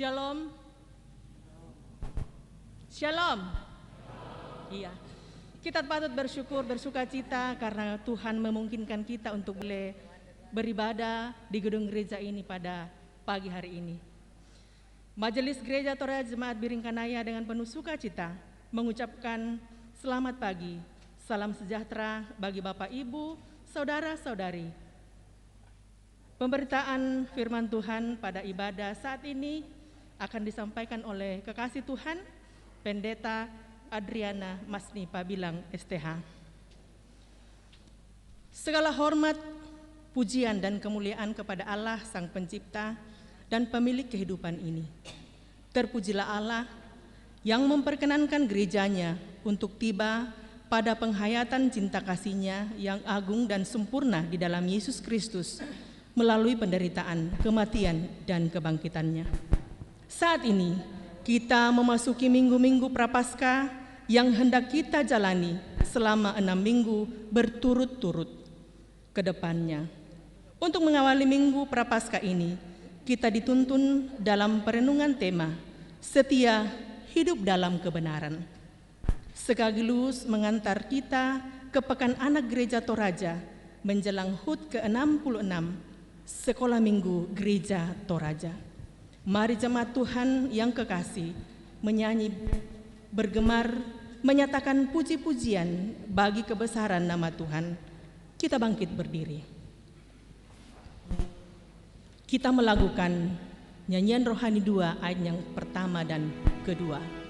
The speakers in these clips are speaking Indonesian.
Shalom. Shalom. Iya. Kita patut bersyukur, bersuka cita karena Tuhan memungkinkan kita untuk boleh beribadah di gedung gereja ini pada pagi hari ini. Majelis Gereja Toraja Jemaat Biringkanaya dengan penuh sukacita mengucapkan selamat pagi, salam sejahtera bagi Bapak Ibu, saudara-saudari. Pemberitaan firman Tuhan pada ibadah saat ini akan disampaikan oleh kekasih Tuhan, Pendeta Adriana Masni Pabilang STH. Segala hormat, pujian dan kemuliaan kepada Allah Sang Pencipta dan Pemilik kehidupan ini. Terpujilah Allah yang memperkenankan gerejanya untuk tiba pada penghayatan cinta kasih-Nya yang agung dan sempurna di dalam Yesus Kristus melalui penderitaan, kematian, dan kebangkitannya. Saat ini kita memasuki minggu-minggu Prapaskah yang hendak kita jalani selama 6 minggu berturut-turut ke depannya. Untuk mengawali minggu Prapaskah ini, kita dituntun dalam perenungan tema Setia Hidup dalam Kebenaran. Sekaligus mengantar kita ke Pekan Anak Gereja Toraja menjelang HUT ke-66 Sekolah Minggu Gereja Toraja. Mari jemaat Tuhan yang kekasih menyanyi, bergemar, menyatakan puji-pujian bagi kebesaran nama Tuhan. Kita bangkit berdiri. Kita melakukan nyanyian rohani 2 ayat yang pertama dan kedua.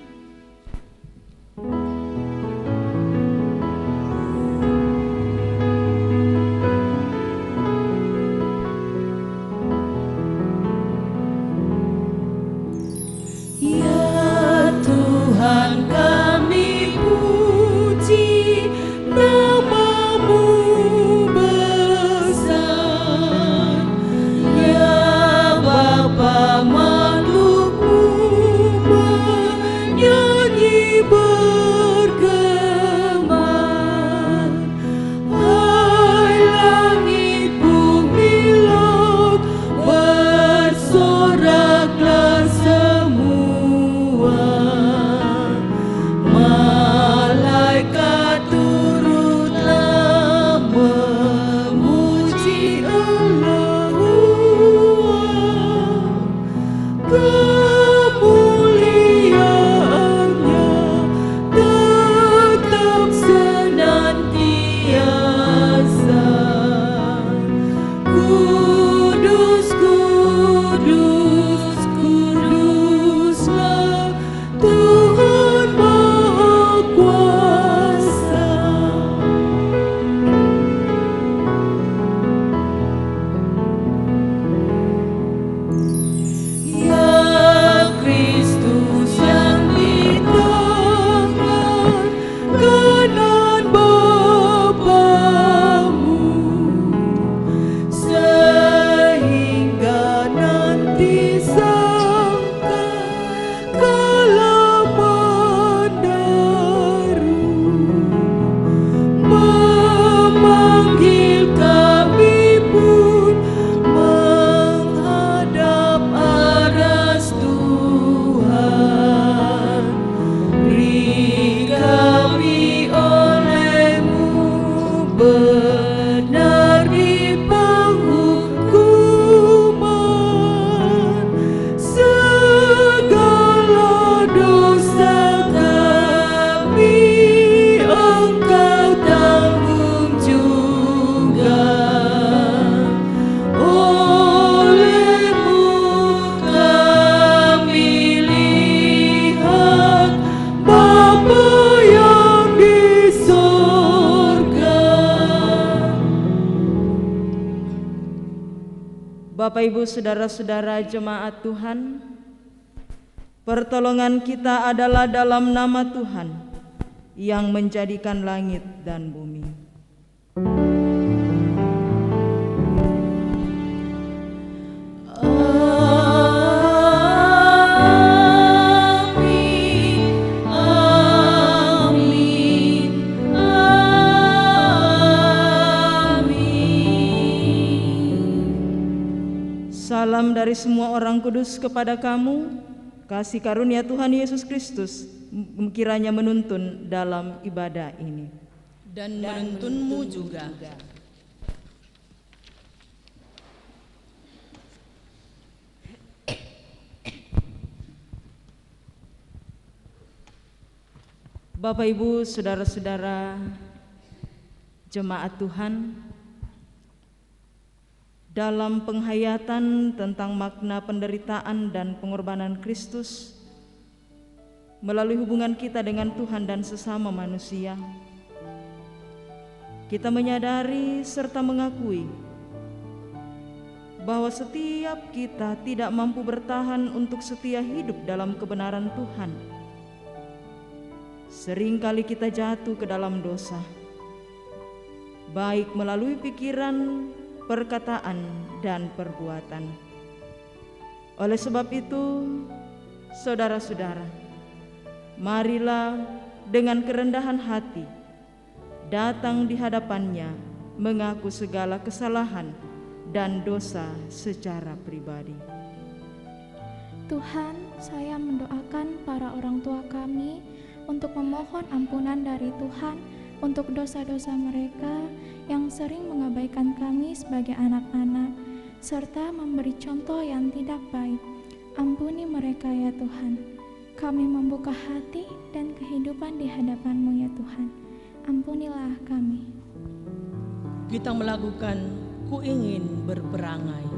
Bapak Ibu saudara-saudara jemaat Tuhan, pertolongan kita adalah dalam nama Tuhan yang menjadikan langit dan bumi. Salam dari semua orang kudus kepada kamu. Kasih karunia Tuhan Yesus Kristus kiranya menuntun dalam ibadah ini. Dan menuntunmu juga. Bapak, Ibu, saudara-saudara jemaat Tuhan, dalam penghayatan tentang makna penderitaan dan pengorbanan Kristus melalui hubungan kita dengan Tuhan dan sesama manusia, kita menyadari serta mengakui bahwa setiap kita tidak mampu bertahan untuk setia hidup dalam kebenaran Tuhan. Seringkali kita jatuh ke dalam dosa, baik melalui pikiran, perkataan, dan perbuatan. Oleh sebab itu, saudara-saudara, marilah dengan kerendahan hati datang di hadapannya, mengaku segala kesalahan dan dosa secara pribadi. Tuhan, saya mendoakan para orang tua kami untuk memohon ampunan dari Tuhan untuk dosa-dosa mereka yang sering mengabaikan kami sebagai anak-anak, serta memberi contoh yang tidak baik. Ampuni mereka ya Tuhan. Kami membuka hati dan kehidupan di hadapan-Mu ya Tuhan. Ampunilah kami. Kita melakukan ku ingin berperangai.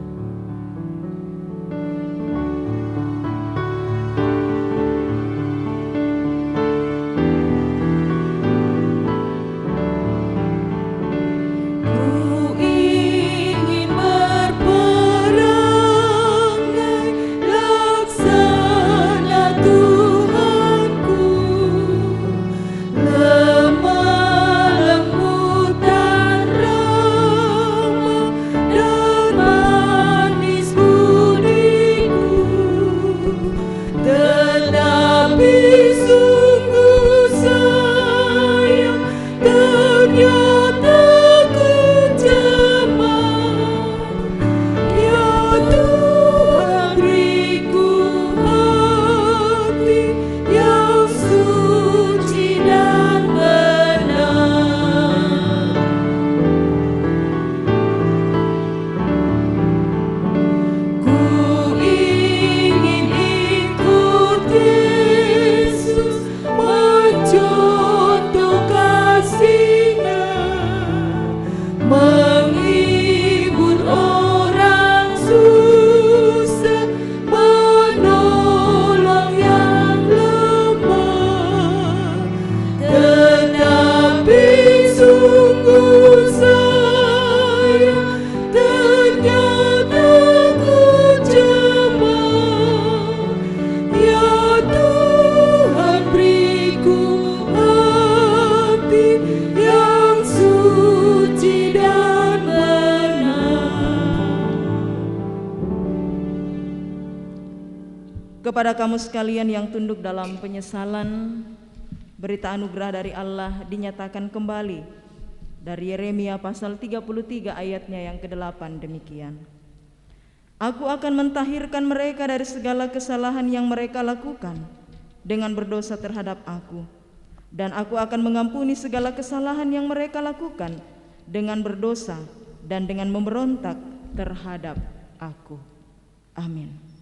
Kepada kamu sekalian yang tunduk dalam penyesalan, berita anugerah dari Allah dinyatakan kembali dari Yeremia pasal 33 ayatnya yang ke-8 demikian. Aku akan mentahirkan mereka dari segala kesalahan yang mereka lakukan dengan berdosa terhadap aku, dan aku akan mengampuni segala kesalahan yang mereka lakukan dengan berdosa dan dengan memberontak terhadap aku. Amin.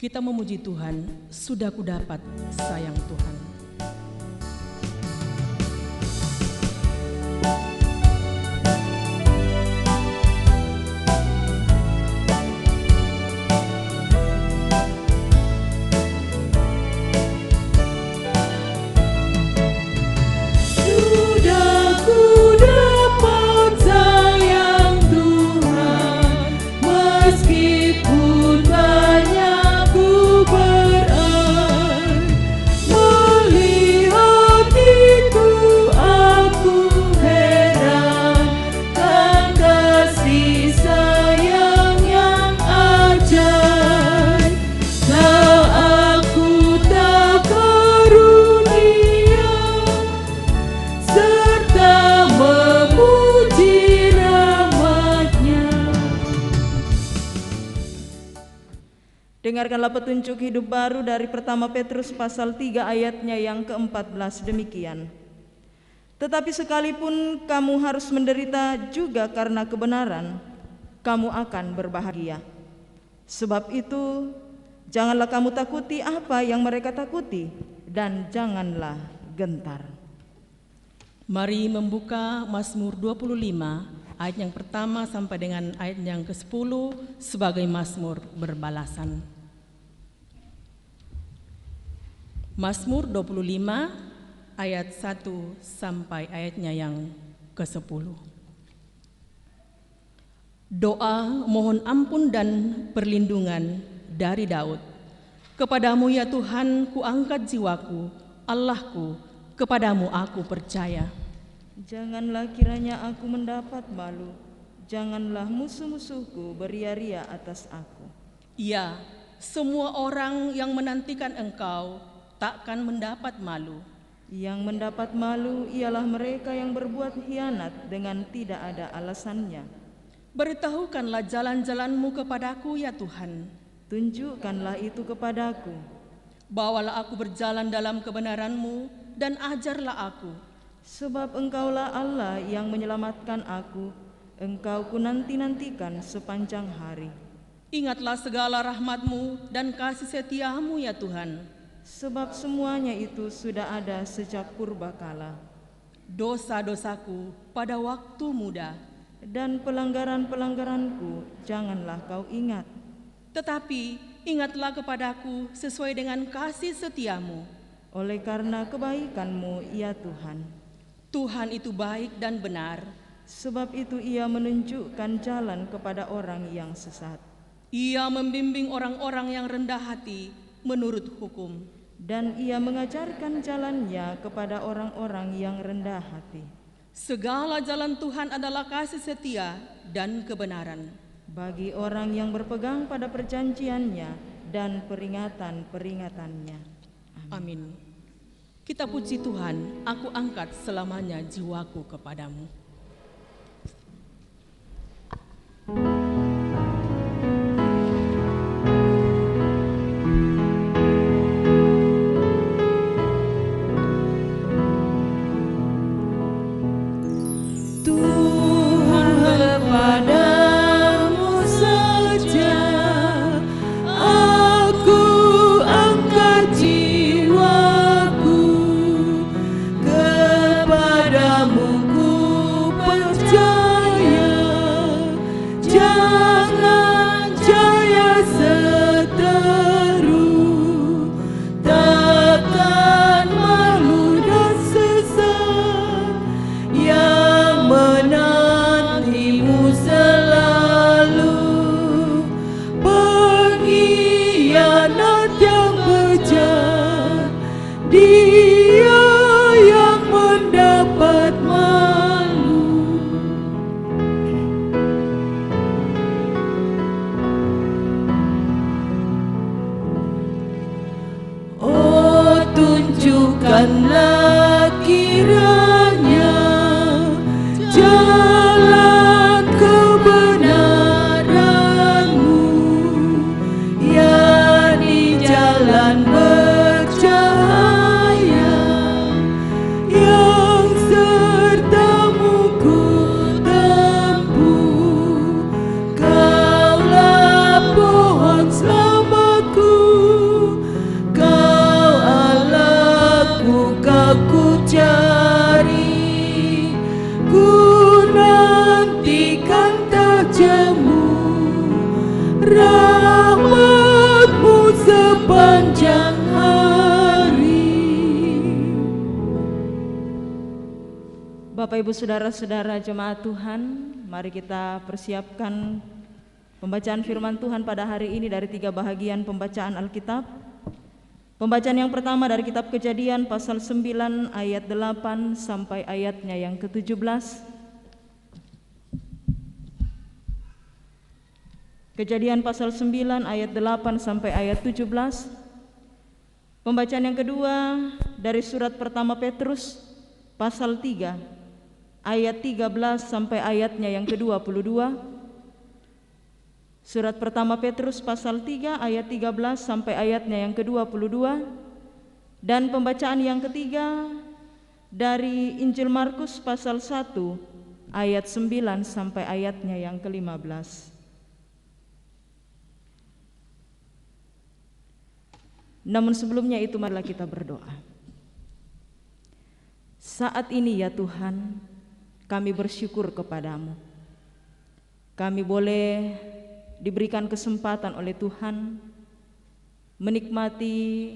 Kita memuji Tuhan, sudah kudapat sayang Tuhan. Meskipun banyak ku berat Dengarkanlah petunjuk hidup baru dari pertama Petrus pasal 3 ayatnya yang ke-14 demikian. Tetapi sekalipun kamu harus menderita juga karena kebenaran, kamu akan berbahagia. Sebab itu, janganlah kamu takuti apa yang mereka takuti, dan janganlah gentar. Mari membuka Mazmur 25 ayat yang pertama sampai dengan ayat yang ke-10 sebagai Mazmur berbalasan. Mazmur 25 ayat 1 sampai ayatnya yang ke-10. Doa mohon ampun dan perlindungan dari Daud. Kepadamu ya Tuhan kuangkat jiwaku, Allahku, kepadamu aku percaya. Janganlah kiranya aku mendapat malu, janganlah musuh-musuhku beria-ria atas aku. Ya, semua orang yang menantikan Engkau takkan mendapat malu. Yang mendapat malu ialah mereka yang berbuat khianat dengan tidak ada alasannya. Beritahukanlah jalan-jalan-Mu kepadaku ya Tuhan. Tunjukkanlah itu kepadaku. Bawalah aku berjalan dalam kebenaran-Mu dan ajarlah aku. Sebab Engkaulah Allah yang menyelamatkan aku, Engkau ku nanti-nantikan sepanjang hari. Ingatlah segala rahmat-Mu dan kasih setia-Mu ya Tuhan. Sebab semuanya itu sudah ada sejak purbakala. Dosa-dosaku pada waktu muda, Dan pelanggaran-pelanggaranku janganlah kau ingat. tetapi ingatlah kepadaku sesuai dengan kasih setia-Mu. Oleh karena kebaikan-Mu ya Tuhan. Tuhan itu baik dan benar. Sebab itu Ia menunjukkan jalan kepada orang yang sesat. Ia membimbing orang-orang yang rendah hati menurut hukum. Dan Ia mengajarkan jalannya kepada orang-orang yang rendah hati. Segala jalan Tuhan adalah kasih setia dan kebenaran. Bagi orang yang berpegang pada perjanjiannya dan peringatan-peringatannya. Amin. Kita puji Tuhan, aku angkat selamanya jiwaku kepadamu. Tunjukkanlah kiranya jalan kebenaran-Mu, yakni jalan bercahaya yang serta-Mu ku tempuh. Kaulah pohon selamatku, Ku cari, ku nantikan tak jemu rahmat-Mu sepanjang hari. Bapak Ibu Saudara-saudara jemaat Tuhan, mari kita persiapkan pembacaan firman Tuhan pada hari ini dari 3 bahagian pembacaan Alkitab. Pembacaan yang pertama dari kitab Kejadian pasal 9 ayat 8 sampai ayatnya yang ke-17. Kejadian pasal 9 ayat 8 sampai ayat 17. Pembacaan yang kedua dari surat pertama Petrus pasal 3 ayat 13 sampai ayatnya yang ke-22. Surat pertama Petrus pasal 3 ayat 13 sampai ayatnya yang ke-22. Dan pembacaan yang ketiga dari Injil Markus pasal 1 ayat 9 sampai ayatnya yang ke-15. Namun sebelumnya itu marilah kita berdoa. Saat ini ya Tuhan, kami bersyukur kepadamu. Kami boleh diberikan kesempatan oleh Tuhan menikmati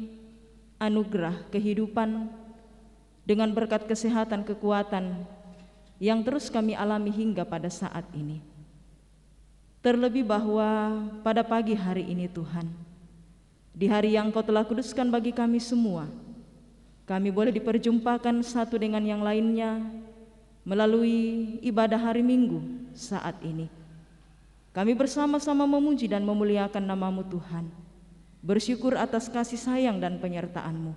anugerah kehidupan dengan berkat kesehatan kekuatan yang terus kami alami hingga pada saat ini. Terlebih bahwa pada pagi hari ini Tuhan, di hari yang Kau telah kuduskan bagi kami semua, kami boleh diperjumpakan satu dengan yang lainnya melalui ibadah hari Minggu saat ini. Kami bersama-sama memuji dan memuliakan nama-Mu Tuhan, bersyukur atas kasih sayang dan penyertaan-Mu.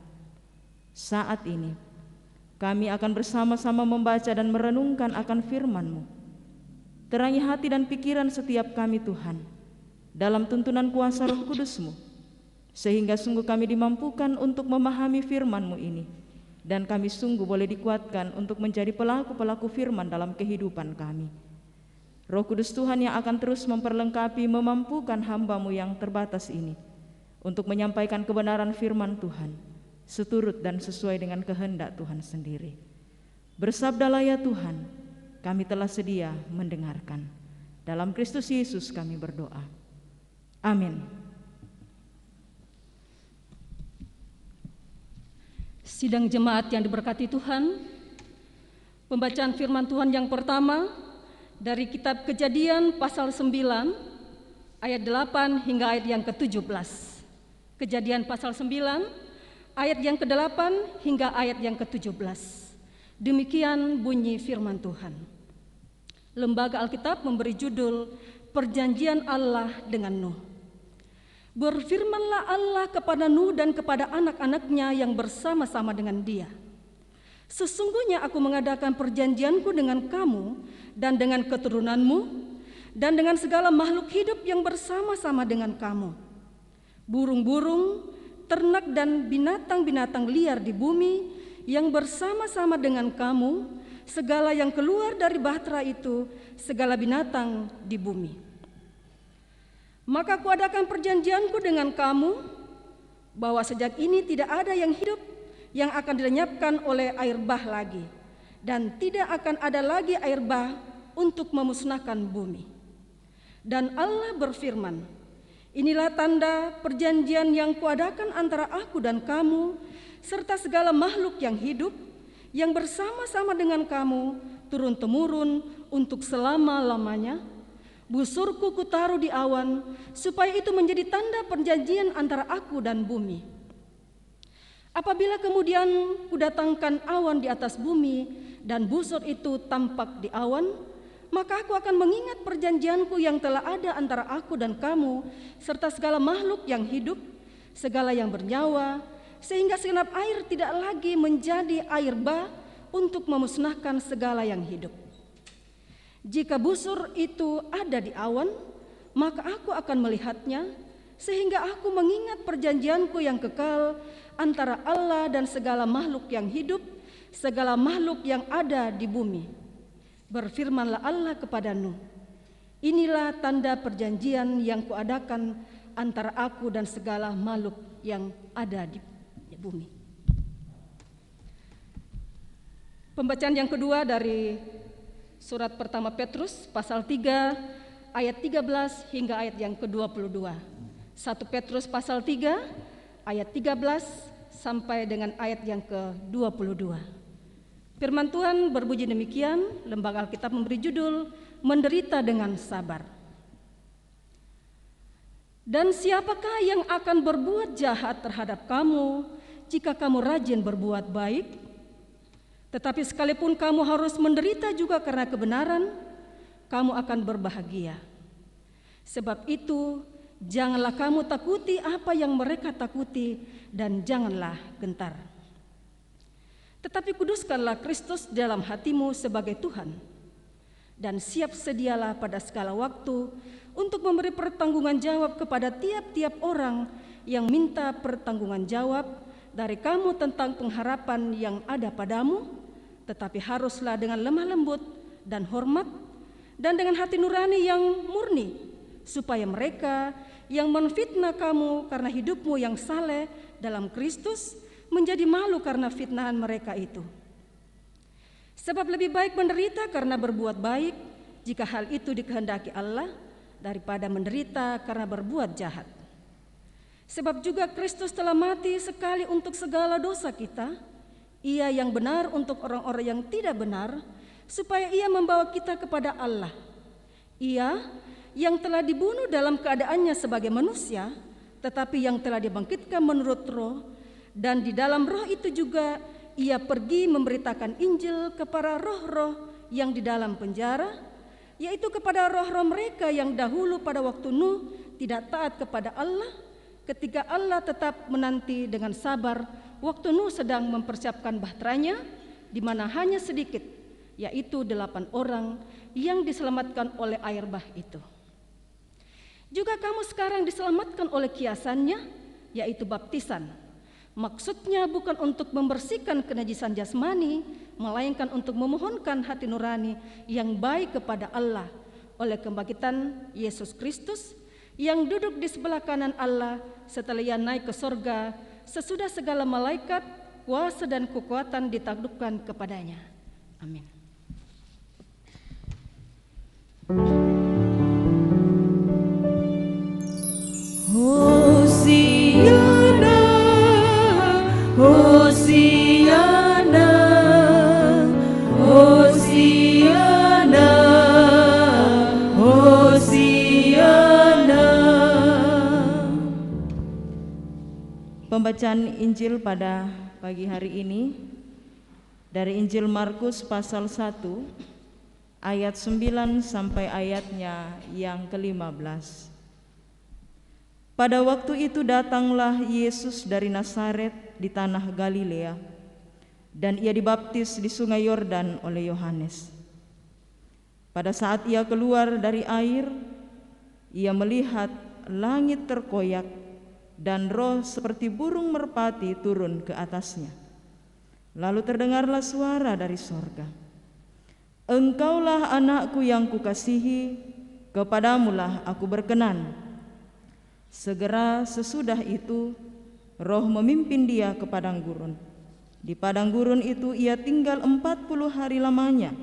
Saat ini kami akan bersama-sama membaca dan merenungkan akan firman-Mu. Terangi hati dan pikiran setiap kami Tuhan dalam tuntunan kuasa Roh Kudus-Mu, sehingga sungguh kami dimampukan untuk memahami firman-Mu ini, dan kami sungguh boleh dikuatkan untuk menjadi pelaku-pelaku firman dalam kehidupan kami. Roh Kudus Tuhan yang akan terus memperlengkapi, memampukan hamba-Mu yang terbatas ini untuk menyampaikan kebenaran firman Tuhan seturut dan sesuai dengan kehendak Tuhan sendiri. Bersabdalah ya Tuhan, kami telah sedia mendengarkan. Dalam Kristus Yesus kami berdoa. Amin. Sidang jemaat yang diberkati Tuhan, pembacaan firman Tuhan yang pertama dari kitab Kejadian pasal 9 ayat 8 hingga ayat yang ke-17. Kejadian pasal 9 ayat yang ke-8 hingga ayat yang ke-17. Demikian bunyi firman Tuhan. Lembaga Alkitab memberi judul Perjanjian Allah dengan Nuh. Berfirmanlah Allah kepada Nuh dan kepada anak-anaknya yang bersama-sama dengan dia. Sesungguhnya aku mengadakan perjanjianku dengan kamu dan dengan keturunanmu dan dengan segala makhluk hidup yang bersama-sama dengan kamu. Burung-burung, ternak dan binatang-binatang liar di bumi yang bersama-sama dengan kamu, segala yang keluar dari bahtera itu, segala binatang di bumi. Maka kuadakan perjanjianku dengan kamu, bahwa sejak ini tidak ada yang hidup yang akan dilenyapkan oleh air bah lagi, dan tidak akan ada lagi air bah untuk memusnahkan bumi. Dan Allah berfirman, inilah tanda perjanjian yang kuadakan antara aku dan kamu, serta segala makhluk yang hidup, yang bersama-sama dengan kamu, turun-temurun untuk selama-lamanya. Busurku kutaruh di awan, supaya itu menjadi tanda perjanjian antara aku dan bumi. Apabila kemudian kudatangkan awan di atas bumi, dan busur itu tampak di awan, maka aku akan mengingat perjanjianku yang telah ada antara aku dan kamu, serta segala makhluk yang hidup, segala yang bernyawa, sehingga segenap air tidak lagi menjadi air bah untuk memusnahkan segala yang hidup. Jika busur itu ada di awan, maka aku akan melihatnya, sehingga aku mengingat perjanjianku yang kekal antara Allah dan segala makhluk yang hidup, segala makhluk yang ada di bumi. Berfirmanlah Allah kepada Nuh, inilah tanda perjanjian yang kuadakan antara aku dan segala makhluk yang ada di bumi. Pembacaan yang kedua dari surat pertama Petrus pasal 3 ayat 13 hingga ayat yang ke-22. 1 Petrus pasal 3 ayat 13 sampai dengan ayat yang ke-22. Firman Tuhan berbunyi demikian, Lembaga Alkitab memberi judul Menderita dengan Sabar. Dan siapakah yang akan berbuat jahat terhadap kamu jika kamu rajin berbuat baik? Tetapi sekalipun kamu harus menderita juga karena kebenaran, kamu akan berbahagia. Sebab itu, janganlah kamu takuti apa yang mereka takuti, dan janganlah gentar. Tetapi kuduskanlah Kristus dalam hatimu sebagai Tuhan, dan siap sedialah pada segala waktu untuk memberi pertanggungan jawab kepada tiap-tiap orang yang minta pertanggungan jawab dari kamu tentang pengharapan yang ada padamu, tetapi haruslah dengan lemah lembut dan hormat dan dengan hati nurani yang murni, supaya mereka yang menfitnah kamu karena hidupmu yang saleh dalam Kristus menjadi malu karena fitnahan mereka itu. Sebab lebih baik menderita karena berbuat baik, jika hal itu dikehendaki Allah, daripada menderita karena berbuat jahat. Sebab juga Kristus telah mati sekali untuk segala dosa kita, Ia yang benar untuk orang-orang yang tidak benar, supaya Ia membawa kita kepada Allah. Ia yang telah dibunuh dalam keadaannya sebagai manusia, tetapi yang telah dibangkitkan menurut roh, dan di dalam roh itu juga Ia pergi memberitakan Injil kepada roh-roh yang di dalam penjara, yaitu kepada roh-roh mereka yang dahulu pada waktu Nuh tidak taat kepada Allah, ketika Allah tetap menanti dengan sabar waktu Nuh sedang mempersiapkan bahteranya, di mana hanya sedikit, yaitu 8 orang yang diselamatkan oleh air bah itu. Juga kamu sekarang diselamatkan oleh kiasannya, yaitu baptisan. Maksudnya bukan untuk membersihkan kenajisan jasmani, melainkan untuk memohonkan hati nurani yang baik kepada Allah oleh kebangkitan Yesus Kristus yang duduk di sebelah kanan Allah setelah Ia naik ke sorga, sesudah segala malaikat, kuasa dan kekuatan ditaklukkan kepadanya. Amin. Hosiana, Hosiana, Hosiana, Hosiana. Pembacaan Injil pada pagi hari ini dari Injil Markus pasal 1 ayat 9 sampai ayatnya yang ke-15. Pada waktu itu datanglah Yesus dari Nazaret di tanah Galilea, dan Ia dibaptis di sungai Yordan oleh Yohanes. Pada saat Ia keluar dari air, Ia melihat langit terkoyak dan roh seperti burung merpati turun ke atasnya. Lalu terdengarlah suara dari sorga, "Engkaulah anakku yang kukasihi, kepadamulah aku berkenan." Segera sesudah itu roh memimpin Dia ke padang gurun. Di padang gurun itu Ia tinggal 40 hari lamanya,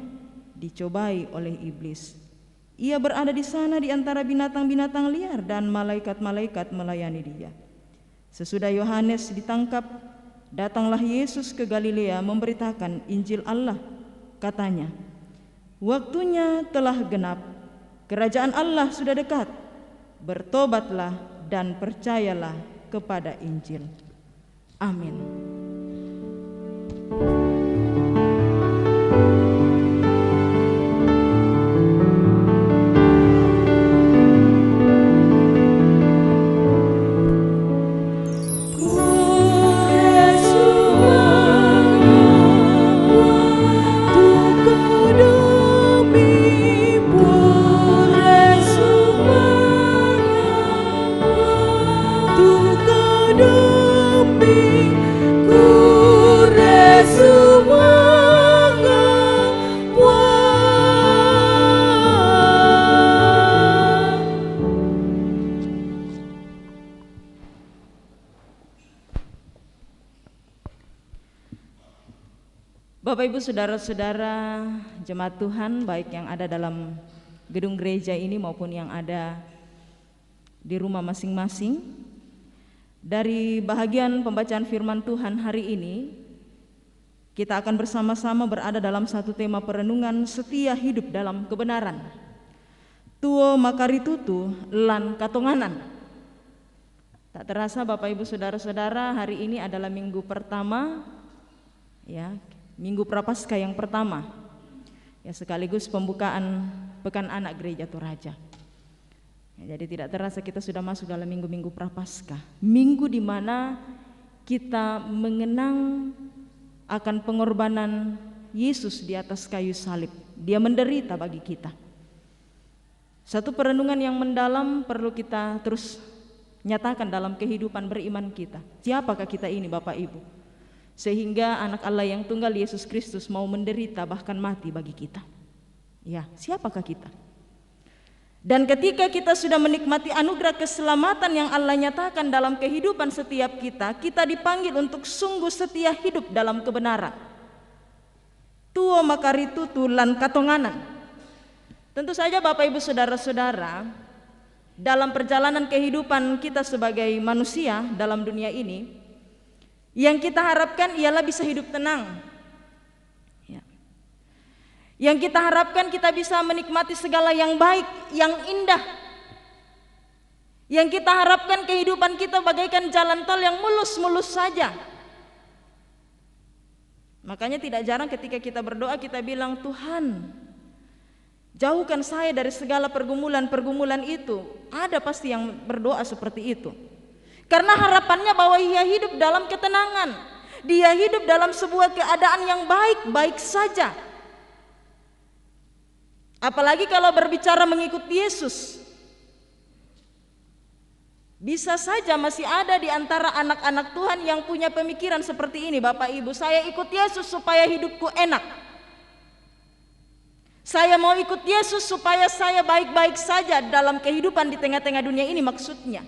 dicobai oleh iblis. Ia berada di sana di antara binatang-binatang liar, dan malaikat-malaikat melayani Dia. Sesudah Yohanes ditangkap, datanglah Yesus ke Galilea memberitakan Injil Allah. Katanya, "Waktunya telah genap, kerajaan Allah sudah dekat. Bertobatlah dan percayalah kepada Injil." Amin. Bapak Ibu saudara-saudara jemaat Tuhan, baik yang ada dalam gedung gereja ini maupun yang ada di rumah masing-masing, dari bahagian pembacaan firman Tuhan hari ini kita akan bersama-sama berada dalam satu tema perenungan setia hidup dalam kebenaran. Tuo makaritutu lan katonganan. Tak terasa Bapak Ibu saudara-saudara, hari ini adalah minggu pertama, ya, Minggu Prapaskah yang pertama, ya, sekaligus pembukaan Pekan Anak Gereja Toraja. Ya, jadi tidak terasa kita sudah masuk dalam minggu-minggu Prapaskah, minggu di mana kita mengenang akan pengorbanan Yesus di atas kayu salib. Dia menderita bagi kita. Satu perenungan yang mendalam perlu kita terus nyatakan dalam kehidupan beriman kita. Siapakah kita ini Bapak Ibu? Sehingga anak Allah yang tunggal Yesus Kristus mau menderita bahkan mati bagi kita. Ya, siapakah kita? Dan ketika kita sudah menikmati anugerah keselamatan yang Allah nyatakan dalam kehidupan setiap kita, kita dipanggil untuk sungguh setia hidup dalam kebenaran. Tuo makaritu tulan katonganan. Tentu saja Bapak Ibu Saudara-saudara, dalam perjalanan kehidupan kita sebagai manusia dalam dunia ini, yang kita harapkan ialah bisa hidup tenang. Ya. Yang kita harapkan kita bisa menikmati segala yang baik, yang indah. Yang kita harapkan kehidupan kita bagaikan jalan tol yang mulus-mulus saja. Makanya tidak jarang ketika kita berdoa kita bilang, Tuhan, jauhkan saya dari segala pergumulan-pergumulan itu. Ada pasti yang berdoa seperti itu. Karena harapannya bahwa ia hidup dalam ketenangan. Dia hidup dalam sebuah keadaan yang baik-baik saja. Apalagi kalau berbicara mengikuti Yesus. Bisa saja masih ada di antara anak-anak Tuhan yang punya pemikiran seperti ini, Bapak Ibu. Saya ikut Yesus supaya hidupku enak. Saya mau ikut Yesus supaya saya baik-baik saja dalam kehidupan di tengah-tengah dunia ini maksudnya.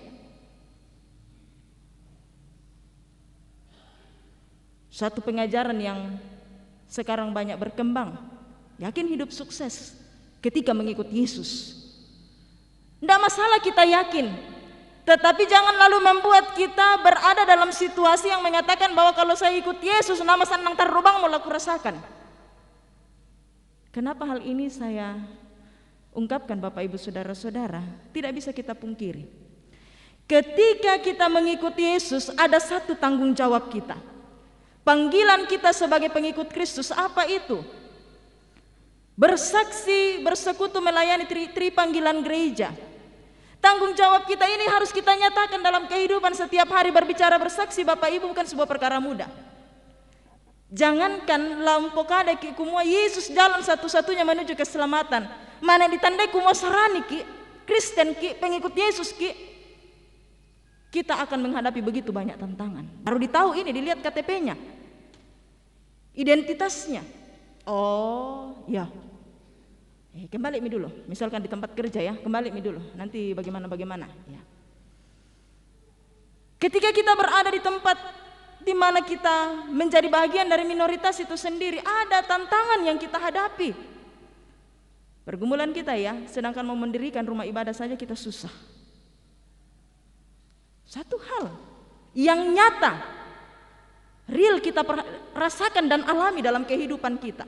Satu pengajaran yang sekarang banyak berkembang, yakin hidup sukses ketika mengikut Yesus. Tidak masalah kita yakin, tetapi jangan lalu membuat kita berada dalam situasi yang mengatakan bahwa kalau saya ikut Yesus, nama sanang tarubang mau laku rasakan. Kenapa hal ini saya ungkapkan Bapak Ibu Saudara-saudara? Tidak bisa kita pungkiri. Ketika kita mengikuti Yesus, ada satu tanggung jawab kita. Panggilan kita sebagai pengikut Kristus apa itu? Bersaksi, bersekutu melayani tri panggilan gereja. Tanggung jawab kita ini harus kita nyatakan dalam kehidupan setiap hari. Berbicara bersaksi Bapak Ibu bukan sebuah perkara mudah. Jangankan lampau kada ki kumua Yesus jalan satu-satunya menuju keselamatan. Mana ditandai kumua sarani ki, Kristen ki, pengikut Yesus ki. Kita akan menghadapi begitu banyak tantangan. Baru ditahu ini, dilihat KTP-nya, identitasnya. Oh ya, kembali mi dulu. Misalkan di tempat kerja ya, kembali mi dulu. Nanti bagaimana ya. Ketika kita berada di tempat di mana kita menjadi bagian dari minoritas itu sendiri, ada tantangan yang kita hadapi. Pergumulan kita ya, sedangkan mau mendirikan rumah ibadah saja kita susah. Satu hal yang nyata, real kita rasakan dan alami dalam kehidupan kita.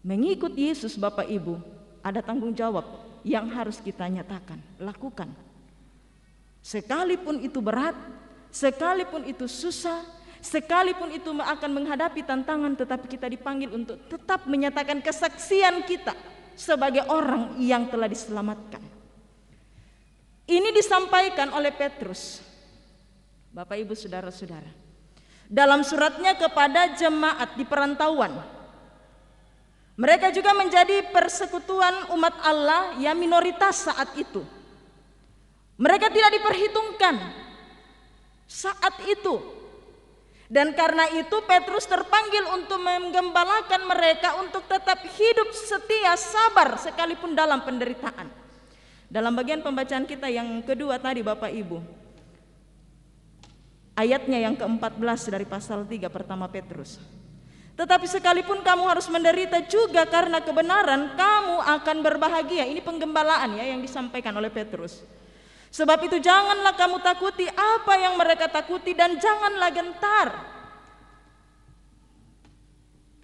Mengikut Yesus Bapak Ibu, ada tanggung jawab yang harus kita nyatakan, lakukan. Sekalipun itu berat, sekalipun itu susah, sekalipun itu akan menghadapi tantangan, tetapi kita dipanggil untuk tetap menyatakan kesaksian kita sebagai orang yang telah diselamatkan. Ini disampaikan oleh Petrus, Bapak Ibu Saudara-saudara, dalam suratnya kepada jemaat di perantauan. Mereka juga menjadi persekutuan umat Allah yang minoritas saat itu. Mereka tidak diperhitungkan saat itu. Dan karena itu Petrus terpanggil untuk menggembalakan mereka untuk tetap hidup setia, sabar sekalipun dalam penderitaan. Dalam bagian pembacaan kita yang kedua tadi Bapak Ibu, ayatnya yang ke-14 dari pasal 3 pertama Petrus. Tetapi sekalipun kamu harus menderita juga karena kebenaran, kamu akan berbahagia. Ini penggembalaan ya yang disampaikan oleh Petrus. Sebab itu janganlah kamu takuti apa yang mereka takuti, dan janganlah gentar.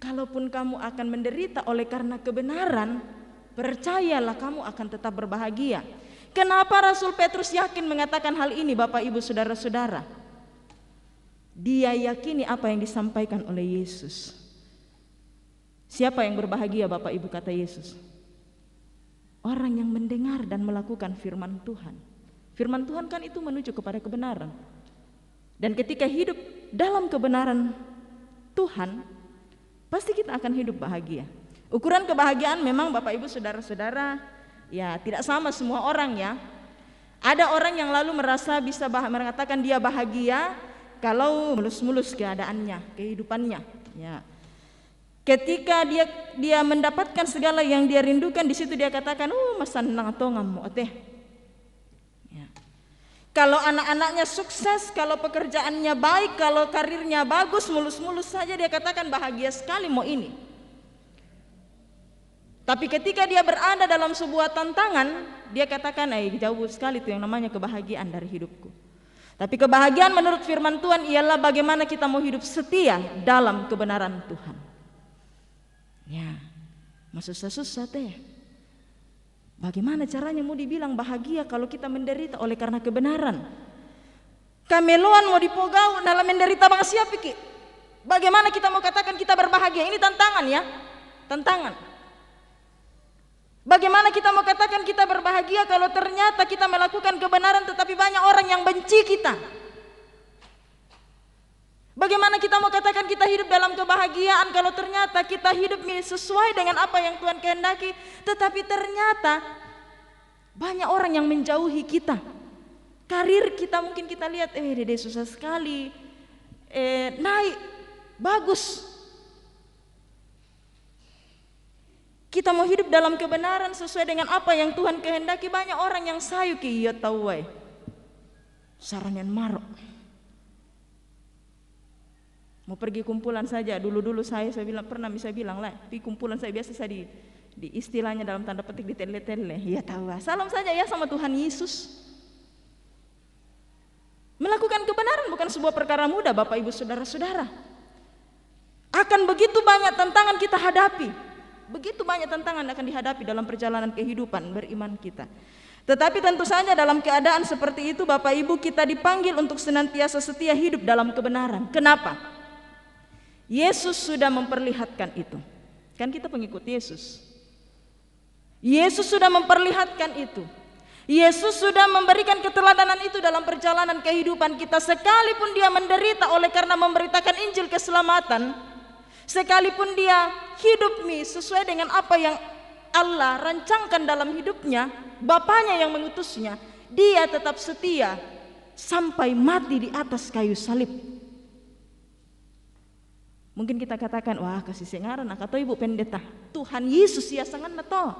Kalaupun kamu akan menderita oleh karena kebenaran, percayalah kamu akan tetap berbahagia. Kenapa Rasul Petrus yakin mengatakan hal ini Bapak Ibu Saudara-saudara? Dia yakini apa yang disampaikan oleh Yesus. Siapa yang berbahagia Bapak Ibu kata Yesus? Orang yang mendengar dan melakukan firman Tuhan. Firman Tuhan kan itu menuju kepada kebenaran. Dan ketika hidup dalam kebenaran Tuhan, pasti kita akan hidup bahagia. Ukuran kebahagiaan memang Bapak Ibu Saudara-saudara Ya, tidak sama semua orang ya. Ada orang yang lalu merasa bisa mengatakan dia bahagia kalau mulus-mulus keadaannya, kehidupannya. Ya. Ketika dia mendapatkan segala yang dia rindukan, di situ dia katakan, masa nang atau ngamu teh. Ya. Kalau anak-anaknya sukses, kalau pekerjaannya baik, kalau karirnya bagus, mulus-mulus saja dia katakan bahagia sekali mau ini. Tapi ketika dia berada dalam sebuah tantangan, dia katakan, jauh sekali itu yang namanya kebahagiaan dari hidupku. Tapi kebahagiaan menurut firman Tuhan ialah bagaimana kita mau hidup setia dalam kebenaran Tuhan. Ya, susah-susah teh. Bagaimana caranya mau dibilang bahagia kalau kita menderita oleh karena kebenaran? Kameloan mau dipogau dalam menderita bang siapa ki? Bagaimana kita mau katakan kita berbahagia? Ini tantangan ya, tantangan. Bagaimana kita mau katakan kita berbahagia kalau ternyata kita melakukan kebenaran tetapi banyak orang yang benci kita? Bagaimana kita mau katakan kita hidup dalam kebahagiaan kalau ternyata kita hidup sesuai dengan apa yang Tuhan kehendaki, tetapi ternyata banyak orang yang menjauhi kita. Karir kita mungkin kita lihat, Dede susah sekali, naik, bagus. Kita mau hidup dalam kebenaran sesuai dengan apa yang Tuhan kehendaki, banyak orang yang sayu ki iya tahu wae. Saranyan marok. Mau pergi kumpulan saja, dulu saya bilang pernah bisa bilang lah, pergi kumpulan saya biasa saya di istilahnya dalam tanda petik di tele-tele. Ya tahu lah. Salam saja ya sama Tuhan Yesus. Melakukan kebenaran bukan sebuah perkara mudah, Bapak Ibu Saudara-saudara. Akan begitu banyak tantangan kita hadapi. Begitu banyak tantangan akan dihadapi dalam perjalanan kehidupan beriman kita. Tetapi tentu saja dalam keadaan seperti itu Bapak Ibu kita dipanggil untuk senantiasa setia hidup dalam kebenaran. Kenapa? Yesus sudah memperlihatkan itu. Kan kita pengikut Yesus. Yesus sudah memperlihatkan itu. Yesus sudah memberikan keteladanan itu dalam perjalanan kehidupan kita. Sekalipun dia menderita oleh karena memberitakan Injil keselamatan, sekalipun dia hidup sesuai dengan apa yang Allah rancangkan dalam hidupnya, Bapanya yang mengutusnya, dia tetap setia sampai mati di atas kayu salib. Mungkin kita katakan, wah kasih sengaran atau Ibu Pendeta, Tuhan Yesus ya sangat nato.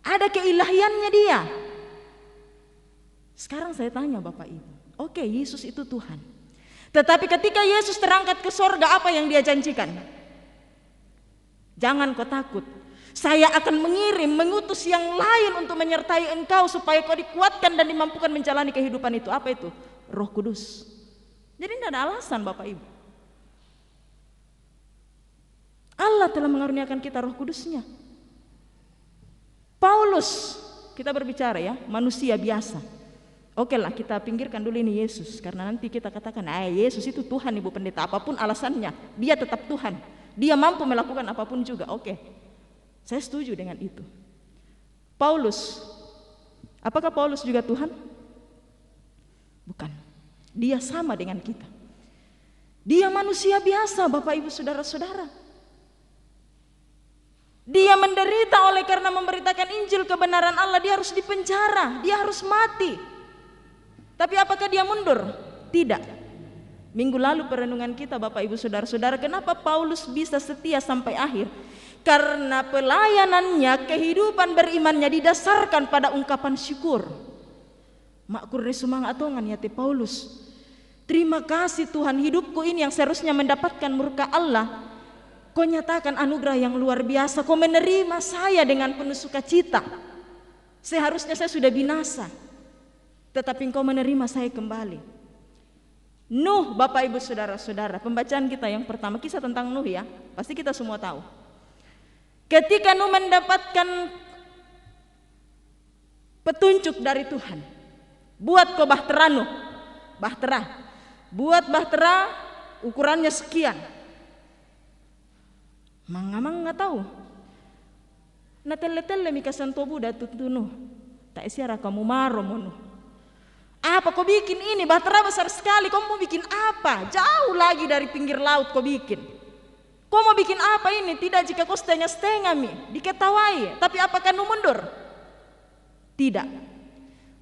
Ada keilahiannya dia. Sekarang saya tanya Bapak Ibu, oke, Yesus itu Tuhan. Tetapi ketika Yesus terangkat ke sorga, apa yang dia janjikan? Jangan kau takut, saya akan mengutus yang lain untuk menyertai engkau supaya kau dikuatkan dan dimampukan menjalani kehidupan itu. Apa itu? Roh Kudus. Jadi tidak ada alasan Bapak Ibu. Allah telah mengaruniakan kita Roh Kudusnya. Paulus, kita berbicara ya, manusia biasa. Oke lah, kita pinggirkan dulu ini Yesus, karena nanti kita katakan, Yesus itu Tuhan Ibu Pendeta, apapun alasannya, dia tetap Tuhan. Dia mampu melakukan apapun juga. Oke, saya setuju dengan itu. Paulus, apakah Paulus juga Tuhan? Bukan. Dia sama dengan kita. Dia manusia biasa, Bapak Ibu Saudara-saudara. Dia menderita oleh karena memberitakan Injil kebenaran Allah. Dia harus dipenjara, dia harus mati. Tapi apakah dia mundur? Tidak. Minggu lalu perenungan kita Bapak Ibu Saudara-saudara, kenapa Paulus bisa setia sampai akhir? Karena pelayanannya, kehidupan berimannya didasarkan pada ungkapan syukur. Makur resumang atongan ya te Paulus. Terima kasih Tuhan, hidupku ini yang seharusnya mendapatkan murka Allah, Kau nyatakan anugerah yang luar biasa. Kau menerima saya dengan penuh sukacita. Seharusnya saya sudah binasa, tetapi Engkau menerima saya kembali. Nuh, Bapak Ibu Saudara-saudara, pembacaan kita yang pertama, kisah tentang Nuh ya, pasti kita semua tahu. Ketika Nuh mendapatkan petunjuk dari Tuhan, buat kau bahtera Nuh, buat bahtera ukurannya sekian. Mang nggak tahu. Na tele-tele mikasan tobu datutu Nuh. Tak isiara kamu maro Nuh. Apa kau bikin ini? Bahtera besar sekali. Kau mau bikin apa? Jauh lagi dari pinggir laut kau bikin. Kau mau bikin apa ini? Tidak jika kau setengah-setengah diketawai. Tapi apakah Nuh mundur? Tidak.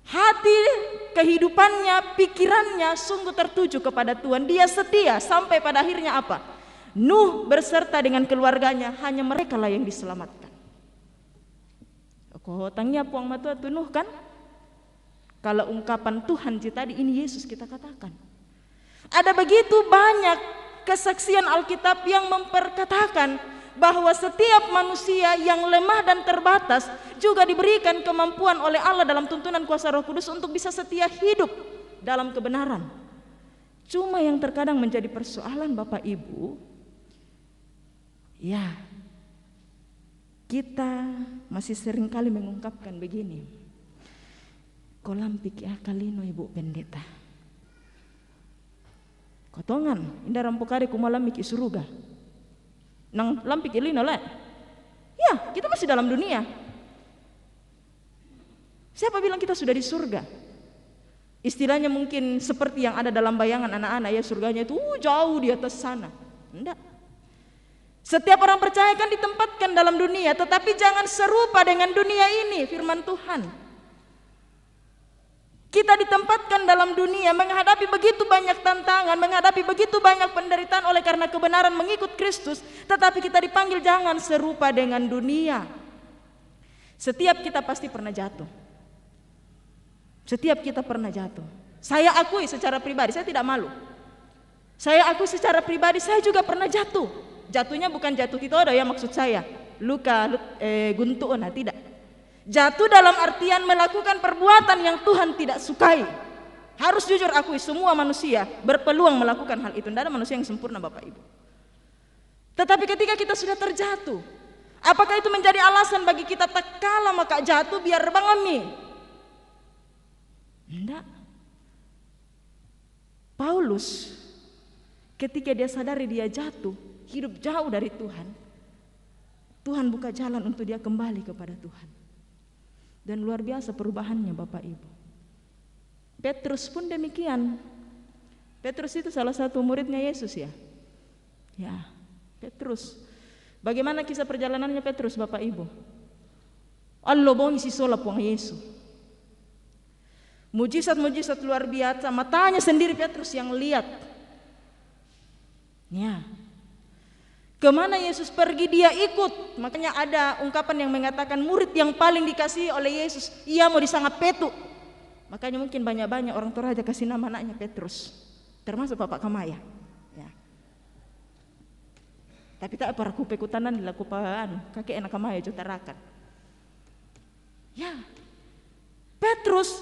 Hati, kehidupannya, pikirannya sungguh tertuju kepada Tuhan. Dia setia sampai pada akhirnya apa? Nuh berserta dengan keluarganya, hanya mereka lah yang diselamatkan. Kohotangnya puang matua tu Nuh kan? Kalau ungkapan Tuhan tadi ini Yesus kita katakan. Ada begitu banyak kesaksian Alkitab yang memperkatakan bahwa setiap manusia yang lemah dan terbatas juga diberikan kemampuan oleh Allah dalam tuntunan kuasa Roh Kudus untuk bisa setia hidup dalam kebenaran. Cuma yang terkadang menjadi persoalan Bapak Ibu, ya, kita masih seringkali mengungkapkan begini. Kolampik ya kalino Ibu Pendeta. Kotongan indah rampokare kumalamik isuruga. Nang lampik ilina le. Ya, kita masih dalam dunia. Siapa bilang kita sudah di surga? Istilahnya mungkin seperti yang ada dalam bayangan anak-anak ya, surganya itu jauh di atas sana. Enggak. Setiap orang percaya kan ditempatkan dalam dunia, tetapi jangan serupa dengan dunia ini, firman Tuhan. Kita ditempatkan dalam dunia menghadapi begitu banyak tantangan, menghadapi begitu banyak penderitaan oleh karena kebenaran mengikut Kristus, tetapi kita dipanggil jangan serupa dengan dunia. Setiap kita pasti pernah jatuh. Setiap kita pernah jatuh. Saya akui secara pribadi, saya tidak malu. Saya akui secara pribadi, saya juga pernah jatuh. Jatuhnya bukan jatuh titodo ya maksud saya, luka guntuona, tidak. Jatuh dalam artian melakukan perbuatan yang Tuhan tidak sukai. Harus jujur akui, semua manusia berpeluang melakukan hal itu. Tidak ada manusia yang sempurna Bapak Ibu. Tetapi ketika kita sudah terjatuh, apakah itu menjadi alasan bagi kita tak kalah maka jatuh biar bangami? Tidak. Paulus ketika dia sadari dia jatuh, hidup jauh dari Tuhan, Tuhan buka jalan untuk dia kembali kepada Tuhan. Dan luar biasa perubahannya Bapak Ibu. Petrus pun demikian. Petrus itu salah satu muridnya Yesus ya. Ya, Petrus. Bagaimana kisah perjalanannya Petrus Bapak Ibu? Allah bongi si sola puang Yesus. Mujizat-mujizat luar biasa, matanya sendiri Petrus yang lihat. Ya. Kemana Yesus pergi dia ikut. Makanya ada ungkapan yang mengatakan murid yang paling dikasihi oleh Yesus, ia mau disangap Petu. Makanya mungkin banyak-banyak orang Toraja kasih nama anaknya Petrus, termasuk Bapak Kamaya ya. Tapi tak para kupekutanan dilakukan kakek anak Kamaya jutarakan ya. Petrus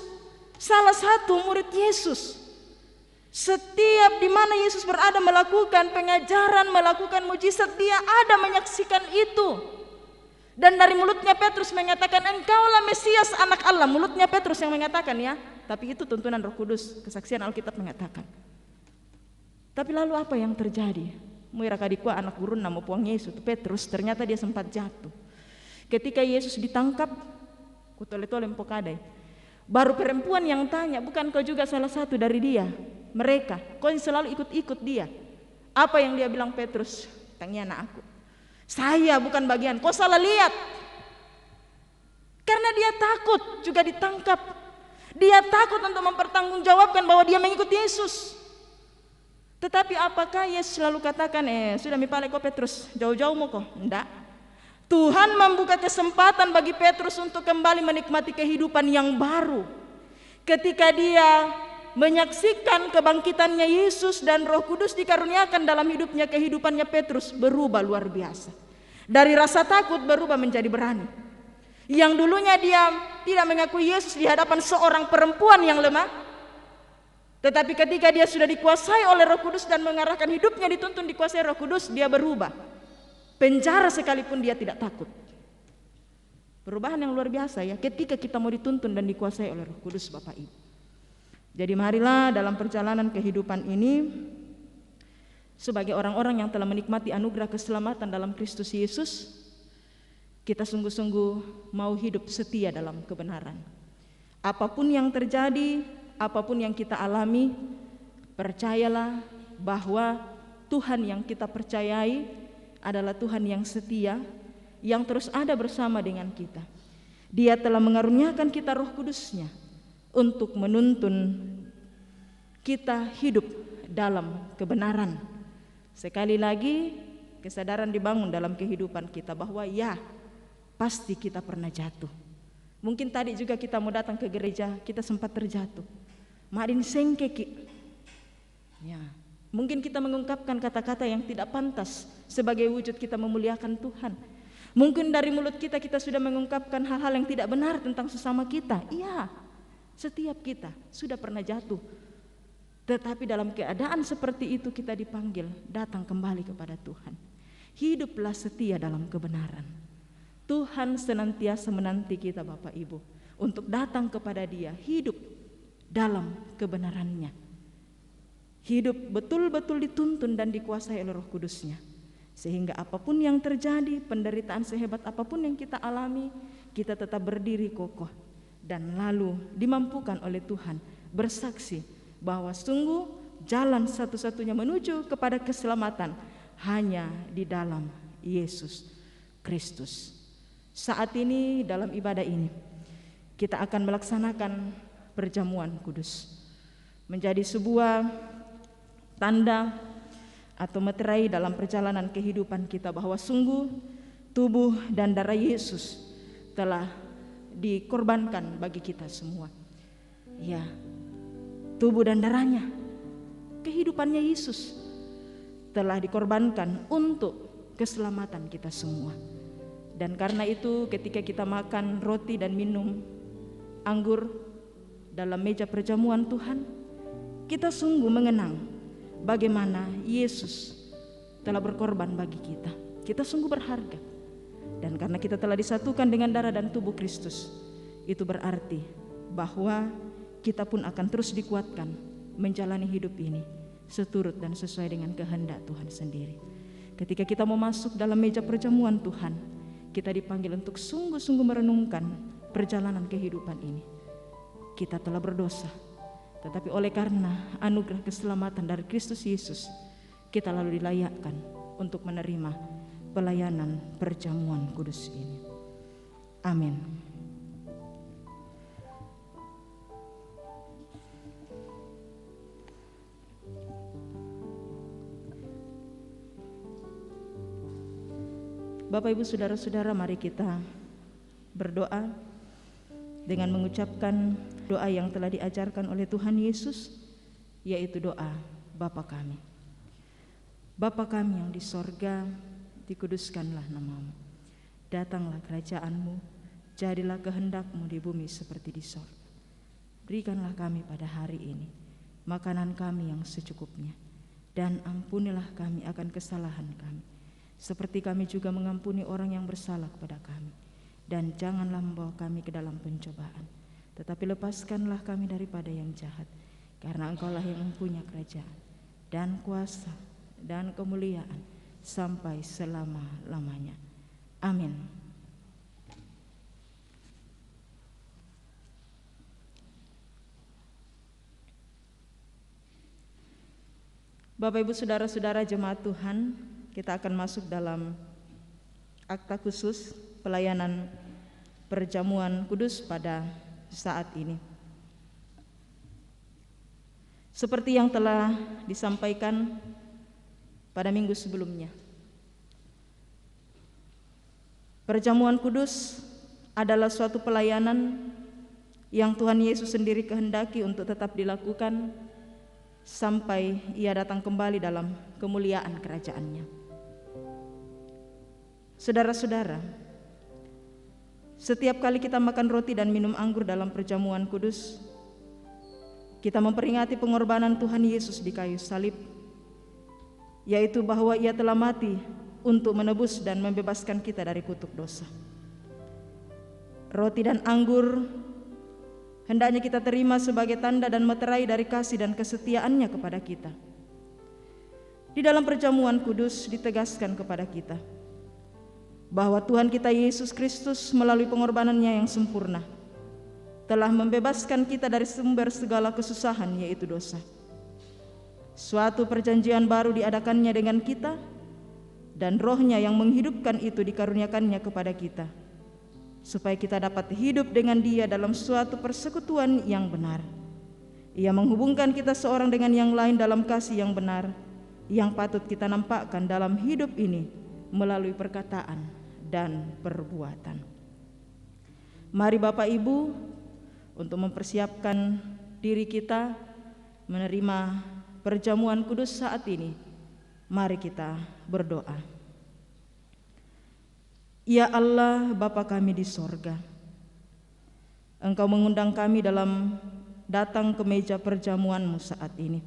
salah satu murid Yesus. Setiap di mana Yesus berada melakukan pengajaran, melakukan mujizat, dia ada menyaksikan itu. Dan dari mulutnya Petrus mengatakan, engkaulah Mesias anak Allah. Mulutnya Petrus yang mengatakan ya, tapi itu tuntunan Roh Kudus, kesaksian Alkitab mengatakan. Tapi lalu apa yang terjadi? Muira kadikwa anak gurun nama puang Yesus, Petrus, ternyata dia sempat jatuh. Ketika Yesus ditangkap, kutole-tole empokadai. Baru perempuan yang tanya, bukan kau juga salah satu dari dia? Mereka, kau selalu ikut-ikut dia. Apa yang dia bilang Petrus? Tanya anak aku. Saya bukan bagian, kau salah lihat. Karena dia takut juga ditangkap. Dia takut untuk mempertanggungjawabkan bahwa dia mengikuti Yesus. Tetapi apakah Yesus selalu katakan, sudah mipale kau Petrus, jauh-jauh mau kau? Enggak. Tuhan membuka kesempatan bagi Petrus untuk kembali menikmati kehidupan yang baru. Ketika dia menyaksikan kebangkitannya Yesus dan Roh Kudus dikaruniakan dalam hidupnya, kehidupannya Petrus berubah luar biasa. Dari rasa takut berubah menjadi berani. Yang dulunya dia tidak mengakui Yesus di hadapan seorang perempuan yang lemah, tetapi ketika dia sudah dikuasai oleh Roh Kudus dan mengarahkan hidupnya dituntun dikuasai Roh Kudus, dia berubah. Penjara sekalipun dia tidak takut. Perubahan yang luar biasa ya, ketika kita mau dituntun dan dikuasai oleh Roh Kudus Bapak Ibu. Jadi marilah dalam perjalanan kehidupan ini, sebagai orang-orang yang telah menikmati anugerah keselamatan dalam Kristus Yesus, kita sungguh-sungguh mau hidup setia dalam kebenaran. Apapun yang terjadi, apapun yang kita alami, percayalah bahwa Tuhan yang kita percayai adalah Tuhan yang setia, yang terus ada bersama dengan kita. Dia telah mengaruniakan kita Roh Kudus-Nya untuk menuntun kita hidup dalam kebenaran. Sekali lagi kesadaran dibangun dalam kehidupan kita bahwa ya, pasti kita pernah jatuh. Mungkin tadi juga kita mau datang ke gereja, kita sempat terjatuh. Madin sengkeki. Ya, mungkin kita mengungkapkan kata-kata yang tidak pantas sebagai wujud kita memuliakan Tuhan. Mungkin dari mulut kita sudah mengungkapkan hal-hal yang tidak benar tentang sesama kita. Iya, setiap kita sudah pernah jatuh. Tetapi dalam keadaan seperti itu kita dipanggil datang kembali kepada Tuhan. Hiduplah setia dalam kebenaran. Tuhan senantiasa menanti kita Bapak Ibu untuk datang kepada Dia, hidup dalam kebenarannya. Hidup betul-betul dituntun dan dikuasai oleh Roh Kudus-Nya. Sehingga apapun yang terjadi, penderitaan sehebat apapun yang kita alami, kita tetap berdiri kokoh dan lalu dimampukan oleh Tuhan bersaksi bahwa sungguh jalan satu-satunya menuju kepada keselamatan hanya di dalam Yesus Kristus. Saat ini dalam ibadah ini kita akan melaksanakan perjamuan kudus, menjadi sebuah tanda atau meterai dalam perjalanan kehidupan kita bahwa sungguh tubuh dan darah Yesus telah dikorbankan bagi kita semua. Ya, tubuh dan darahnya, kehidupannya Yesus telah dikorbankan untuk keselamatan kita semua. Dan karena itu ketika kita makan roti dan minum anggur dalam meja perjamuan Tuhan, kita sungguh mengenang bagaimana Yesus telah berkorban bagi kita. Kita sungguh berharga. Dan karena kita telah disatukan dengan darah dan tubuh Kristus, itu berarti bahwa kita pun akan terus dikuatkan menjalani hidup ini seturut dan sesuai dengan kehendak Tuhan sendiri. Ketika kita mau masuk dalam meja perjamuan Tuhan, kita dipanggil untuk sungguh-sungguh merenungkan perjalanan kehidupan ini. Kita telah berdosa, tetapi oleh karena anugerah keselamatan dari Kristus Yesus, kita lalu dilayakkan untuk menerima pelayanan perjamuan kudus ini. Amin. Bapak Ibu Saudara-saudara, mari kita berdoa dengan mengucapkan doa yang telah diajarkan oleh Tuhan Yesus, yaitu doa Bapa kami. Bapa kami yang di sorga, dikuduskanlah namamu. Datanglah kerajaanmu, jadilah kehendakmu di bumi seperti di sorga. Berikanlah kami pada hari ini makanan kami yang secukupnya, dan ampunilah kami akan kesalahan kami, seperti kami juga mengampuni orang yang bersalah kepada kami. Dan janganlah membawa kami ke dalam pencobaan, tetapi lepaskanlah kami daripada yang jahat, karena Engkaulah yang mempunyai kerajaan dan kuasa dan kemuliaan sampai selama-lamanya. Amin. Bapak Ibu Saudara-saudara jemaat Tuhan, kita akan masuk dalam akta khusus pelayanan perjamuan kudus pada saat ini. Seperti yang telah disampaikan pada minggu sebelumnya, perjamuan kudus adalah suatu pelayanan yang Tuhan Yesus sendiri kehendaki untuk tetap dilakukan sampai Ia datang kembali dalam kemuliaan kerajaan-Nya. Saudara-saudara, setiap kali kita makan roti dan minum anggur dalam perjamuan kudus, kita memperingati pengorbanan Tuhan Yesus di kayu salib, yaitu bahwa Ia telah mati untuk menebus dan membebaskan kita dari kutuk dosa. Roti dan anggur hendaknya kita terima sebagai tanda dan meterai dari kasih dan kesetiaan-Nya kepada kita. Di dalam perjamuan kudus ditegaskan kepada kita bahwa Tuhan kita Yesus Kristus melalui pengorbanannya yang sempurna telah membebaskan kita dari sumber segala kesusahan, yaitu dosa. Suatu perjanjian baru diadakannya dengan kita, dan Roh-Nya yang menghidupkan itu dikaruniakannya kepada kita. supaya kita dapat hidup dengan Dia dalam suatu persekutuan yang benar. Ia menghubungkan kita seorang dengan yang lain dalam kasih yang benar, yang patut kita nampakkan dalam hidup ini melalui perkataan dan perbuatan. Mari Bapak Ibu, untuk mempersiapkan diri kita menerima perjamuan kudus saat ini, mari kita berdoa. Ya Allah, Bapa kami di sorga, Engkau mengundang kami dalam datang ke meja perjamuan-Mu saat ini.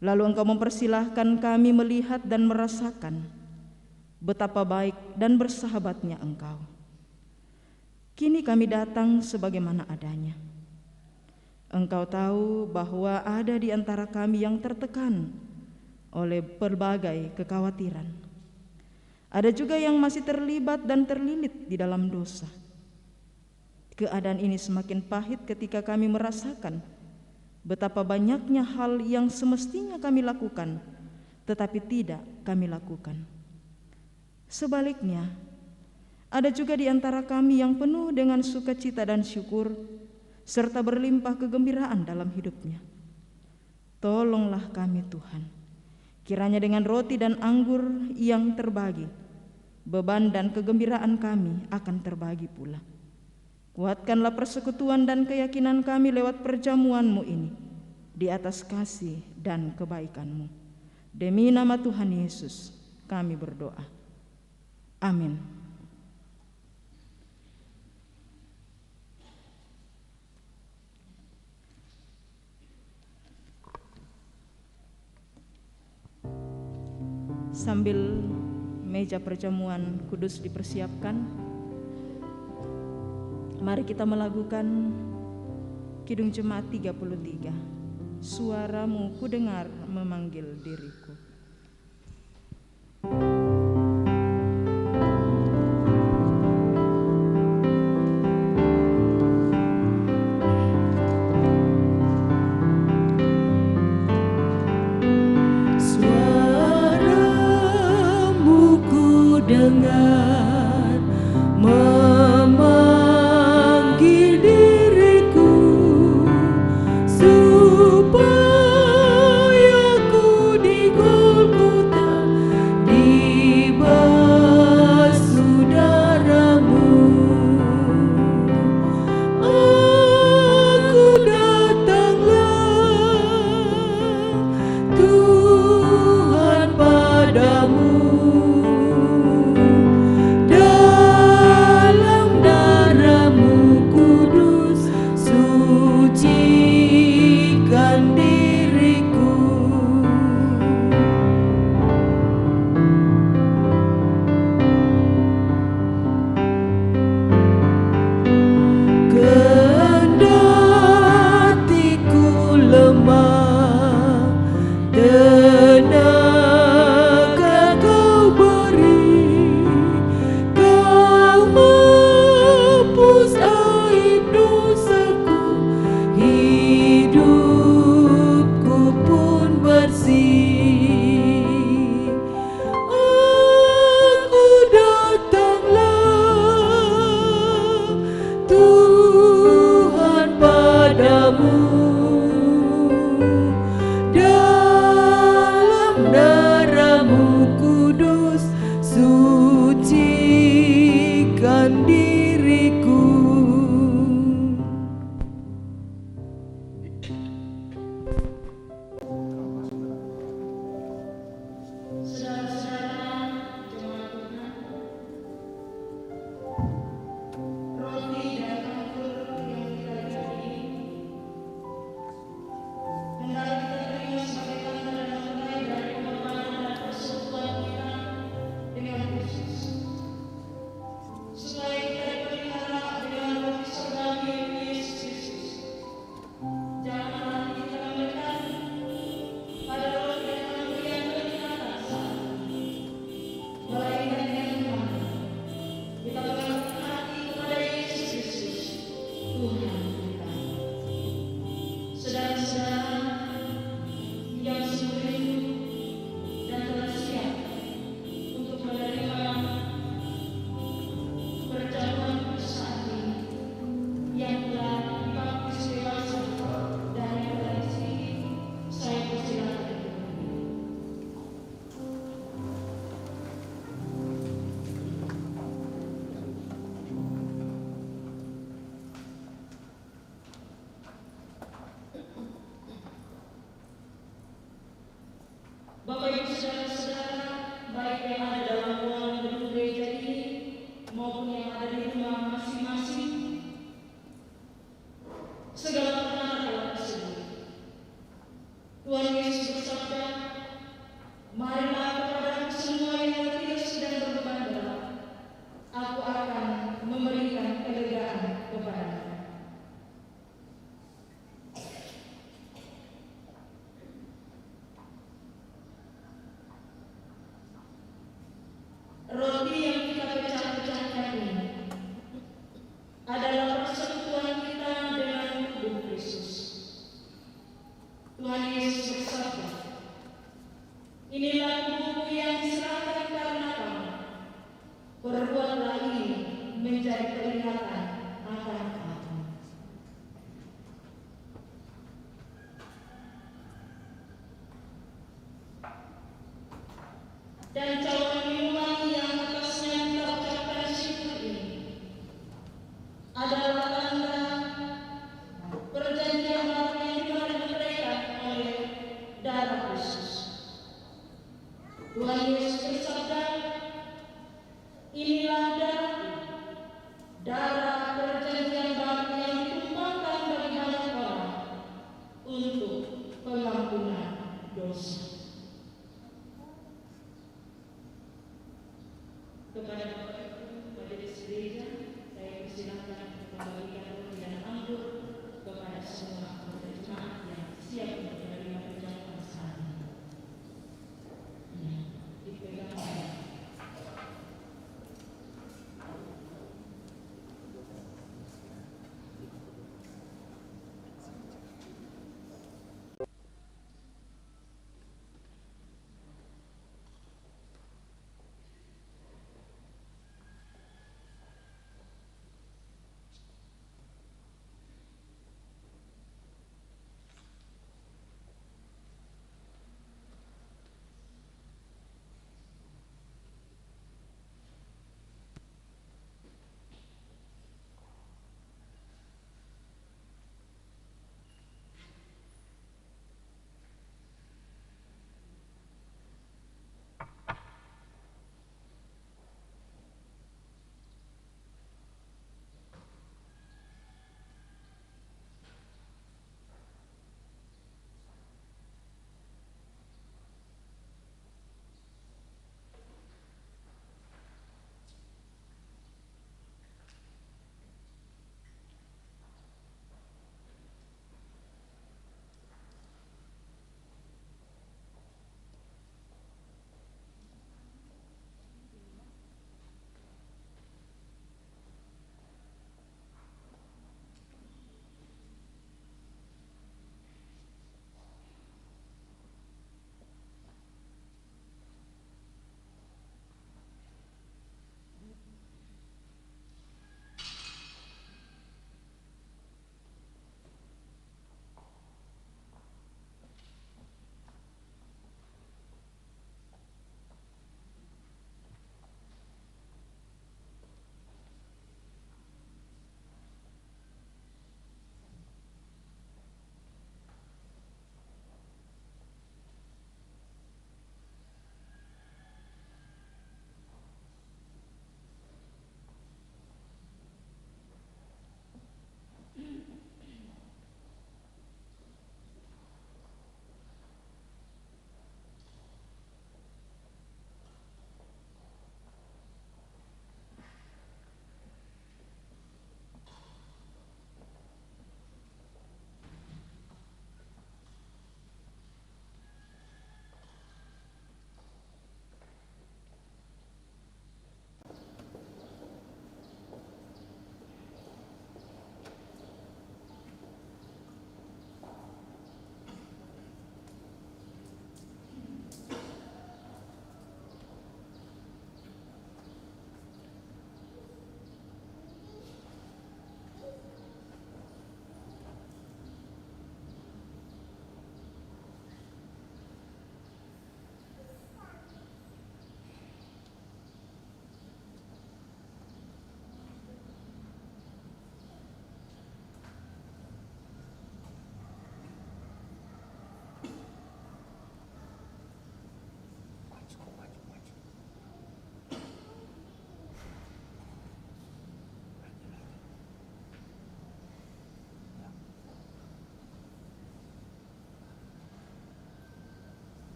Lalu Engkau mempersilahkan kami melihat dan merasakan betapa baik dan bersahabatnya Engkau. Kini kami datang sebagaimana adanya. Engkau tahu bahwa ada di antara kami yang tertekan oleh berbagai kekhawatiran. Ada juga yang masih terlibat dan terlilit di dalam dosa. Keadaan ini semakin pahit ketika kami merasakan betapa banyaknya hal yang semestinya kami lakukan, tetapi tidak kami lakukan. Sebaliknya, ada juga di antara kami yang penuh dengan sukacita dan syukur, serta berlimpah kegembiraan dalam hidupnya. Tolonglah kami Tuhan, kiranya dengan roti dan anggur yang terbagi, beban dan kegembiraan kami akan terbagi pula. Kuatkanlah persekutuan dan keyakinan kami lewat perjamuan-Mu ini di atas kasih dan kebaikan-Mu. Demi nama Tuhan Yesus kami berdoa. Amin. Sambil meja perjamuan kudus dipersiapkan, mari kita melakukan Kidung Jemaat 33. Suaramu kudengar memanggil diriku. Suaramu kudengar memanggil diriku, supaya ku digolongkan Tuhan Yesus bersabda, inilah tubuhku yang diserahkan karena kamu. Perbuatlah ini menjadi peringatan akan aku. Dan cawan minuman yang atasnya terucapkan syukur ini adalah tanda perjanjian baru yang dimereka oleh darah Kristus. Tuhan Yesus bersabda, inilah darahku, darah perjanjian baru yang ditumpahkan bagi banyak orang untuk pengampunan dosa. Kepada Bapak Ibu, Majelis Gereja, saya persilakan untuk membagikan roti dan anggur kepada semua anggota jemaat yang siap untuk menerima perjamuan saat ini. Dipegang oleh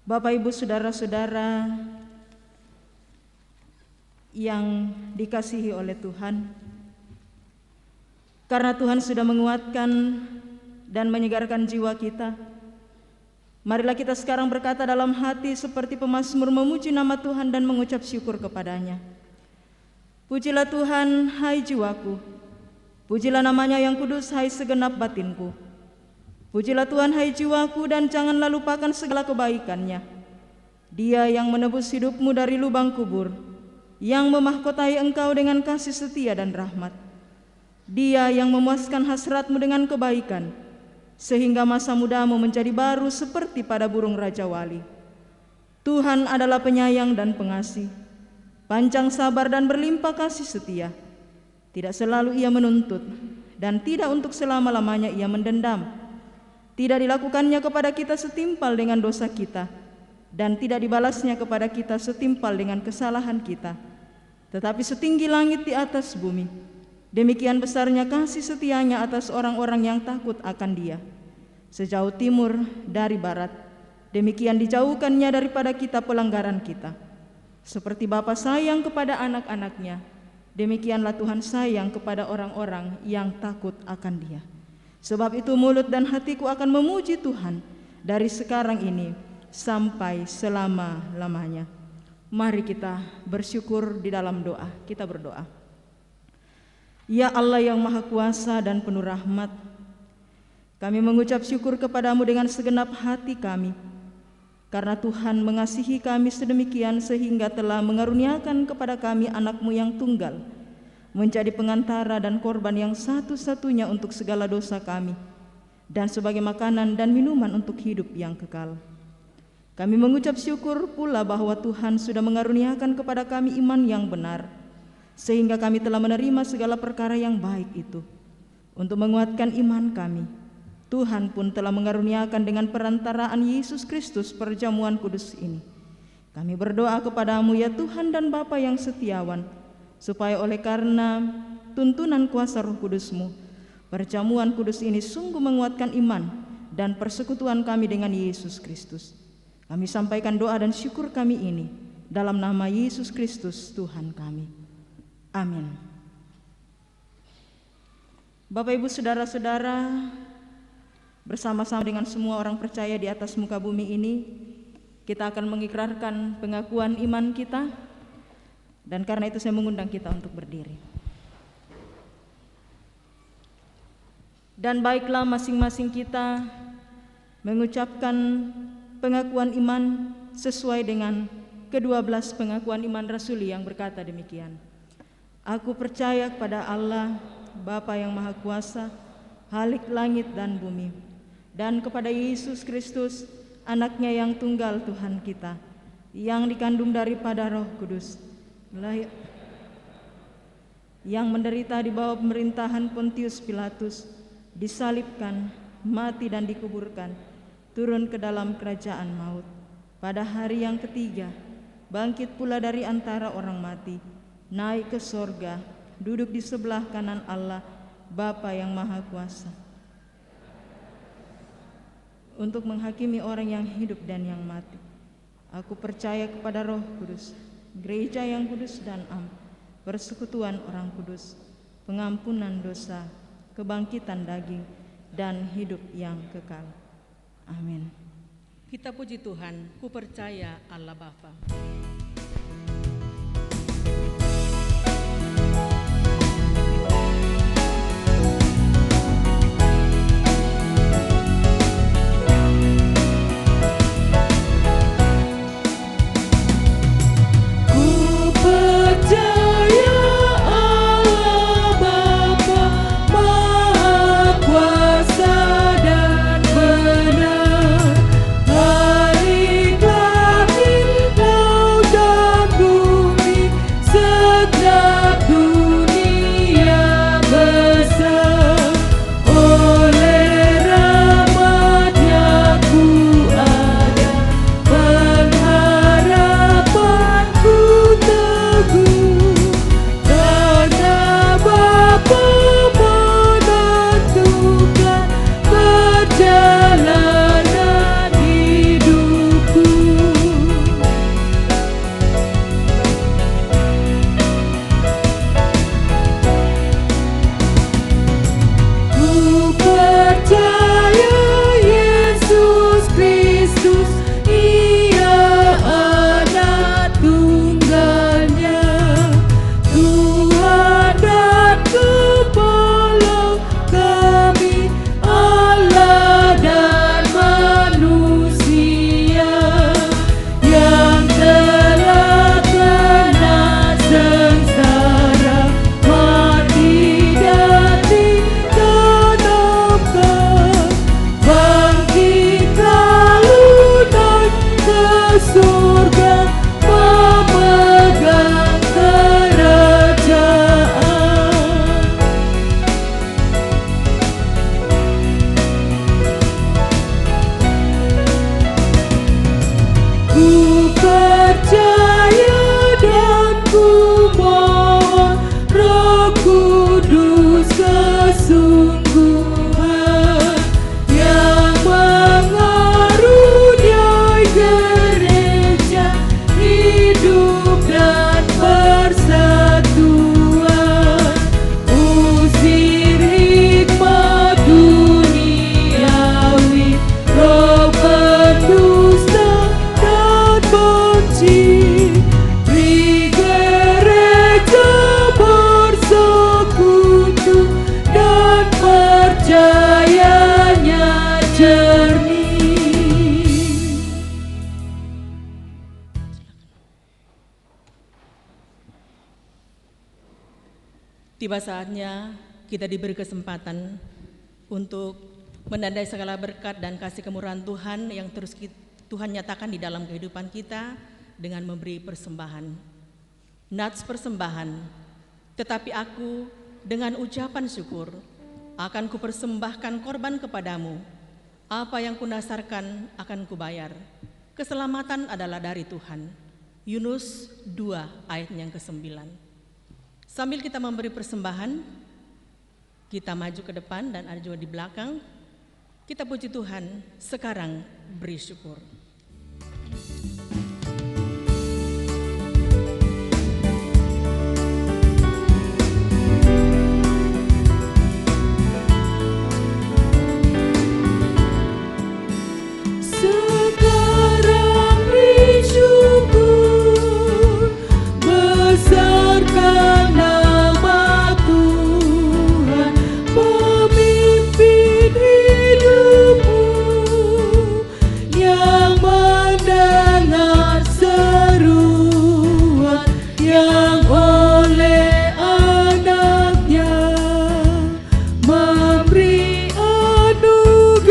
Bapak, Ibu, saudara-saudara yang dikasihi oleh Tuhan, karena Tuhan sudah menguatkan dan menyegarkan jiwa kita, marilah kita sekarang berkata dalam hati seperti pemazmur memuji nama Tuhan dan mengucap syukur kepadanya. Pujilah Tuhan, hai jiwaku, pujilah namanya yang kudus, hai segenap batinku. Pujilah Tuhan, hai jiwaku, dan janganlah lupakan segala kebaikannya. Dia yang menebus hidupmu dari lubang kubur, yang memahkotai engkau dengan kasih setia dan rahmat. Dia yang memuaskan hasratmu dengan kebaikan, sehingga masa mudamu menjadi baru seperti pada burung Raja Wali. Tuhan adalah penyayang dan pengasih, panjang sabar dan berlimpah kasih setia. Tidak selalu ia menuntut, dan tidak untuk selama-lamanya ia mendendam. Tidak dilakukannya kepada kita setimpal dengan dosa kita, dan tidak dibalasnya kepada kita setimpal dengan kesalahan kita. Tetapi setinggi langit di atas bumi, demikian besarnya kasih setianya atas orang-orang yang takut akan Dia. Sejauh timur dari barat, demikian dijauhkannya daripada kita pelanggaran kita. Seperti Bapa sayang kepada anak-anaknya, demikianlah Tuhan sayang kepada orang-orang yang takut akan Dia. Sebab itu mulut dan hatiku akan memuji Tuhan dari sekarang ini sampai selama-lamanya. Mari kita bersyukur di dalam doa. Kita berdoa. Ya Allah yang Maha Kuasa dan penuh rahmat, kami mengucap syukur kepadamu dengan segenap hati kami, karena Tuhan mengasihi kami sedemikian sehingga telah mengaruniakan kepada kami anak-Mu yang tunggal, menjadi pengantara dan korban yang satu-satunya untuk segala dosa kami, dan sebagai makanan dan minuman untuk hidup yang kekal. Kami mengucap syukur pula bahwa Tuhan sudah mengaruniakan kepada kami iman yang benar, sehingga kami telah menerima segala perkara yang baik itu. Untuk menguatkan iman kami, Tuhan pun telah mengaruniakan dengan perantaraan Yesus Kristus perjamuan kudus ini. Kami berdoa kepadamu ya Tuhan dan Bapa yang setiawan, supaya oleh karena tuntunan kuasa Roh Kudus-Mu, perjamuan kudus ini sungguh menguatkan iman dan persekutuan kami dengan Yesus Kristus. Kami sampaikan doa dan syukur kami ini dalam nama Yesus Kristus Tuhan kami. Amin. Bapak, Ibu, saudara-saudara, bersama-sama dengan semua orang percaya di atas muka bumi ini, kita akan mengikrarkan pengakuan iman kita. Dan karena itu saya mengundang kita untuk berdiri. Dan baiklah masing-masing kita mengucapkan pengakuan iman sesuai dengan ke-12 pengakuan iman rasuli yang berkata demikian. Aku percaya kepada Allah, Bapa yang Maha Kuasa, Khalik langit dan bumi, dan kepada Yesus Kristus, Anaknya yang tunggal Tuhan kita, yang dikandung daripada Roh Kudus, yang menderita di bawah pemerintahan Pontius Pilatus, disalibkan, mati dan dikuburkan, turun ke dalam kerajaan maut. Pada hari yang ketiga, bangkit pula dari antara orang mati, naik ke sorga, duduk di sebelah kanan Allah, Bapa yang Maha Kuasa, untuk menghakimi orang yang hidup dan yang mati. Aku percaya kepada Roh Kudus, gereja yang kudus dan am, persekutuan orang kudus, pengampunan dosa, kebangkitan daging, dan hidup yang kekal. Amin. Kita puji Tuhan, ku percaya Allah Bapa. Khalik langit Tiba saatnya kita diberi kesempatan untuk menandai segala berkat dan kasih kemurahan Tuhan yang terus Tuhan nyatakan di dalam kehidupan kita dengan memberi persembahan. Nats persembahan, tetapi aku dengan ucapan syukur akan kupersembahkan korban kepadamu. Apa yang kunasarkan akan kubayar. Keselamatan adalah dari Tuhan. Yunus 2 ayat yang ke-9. Sambil kita memberi persembahan, kita maju ke depan dan ada juga di belakang. Kita puji Tuhan, sekarang beri syukur. Sekarang beri syukur, besarkan nama Tuhan, pemimpin hidupmu yang mendengar seruan yang oleh anaknya memberi anugerah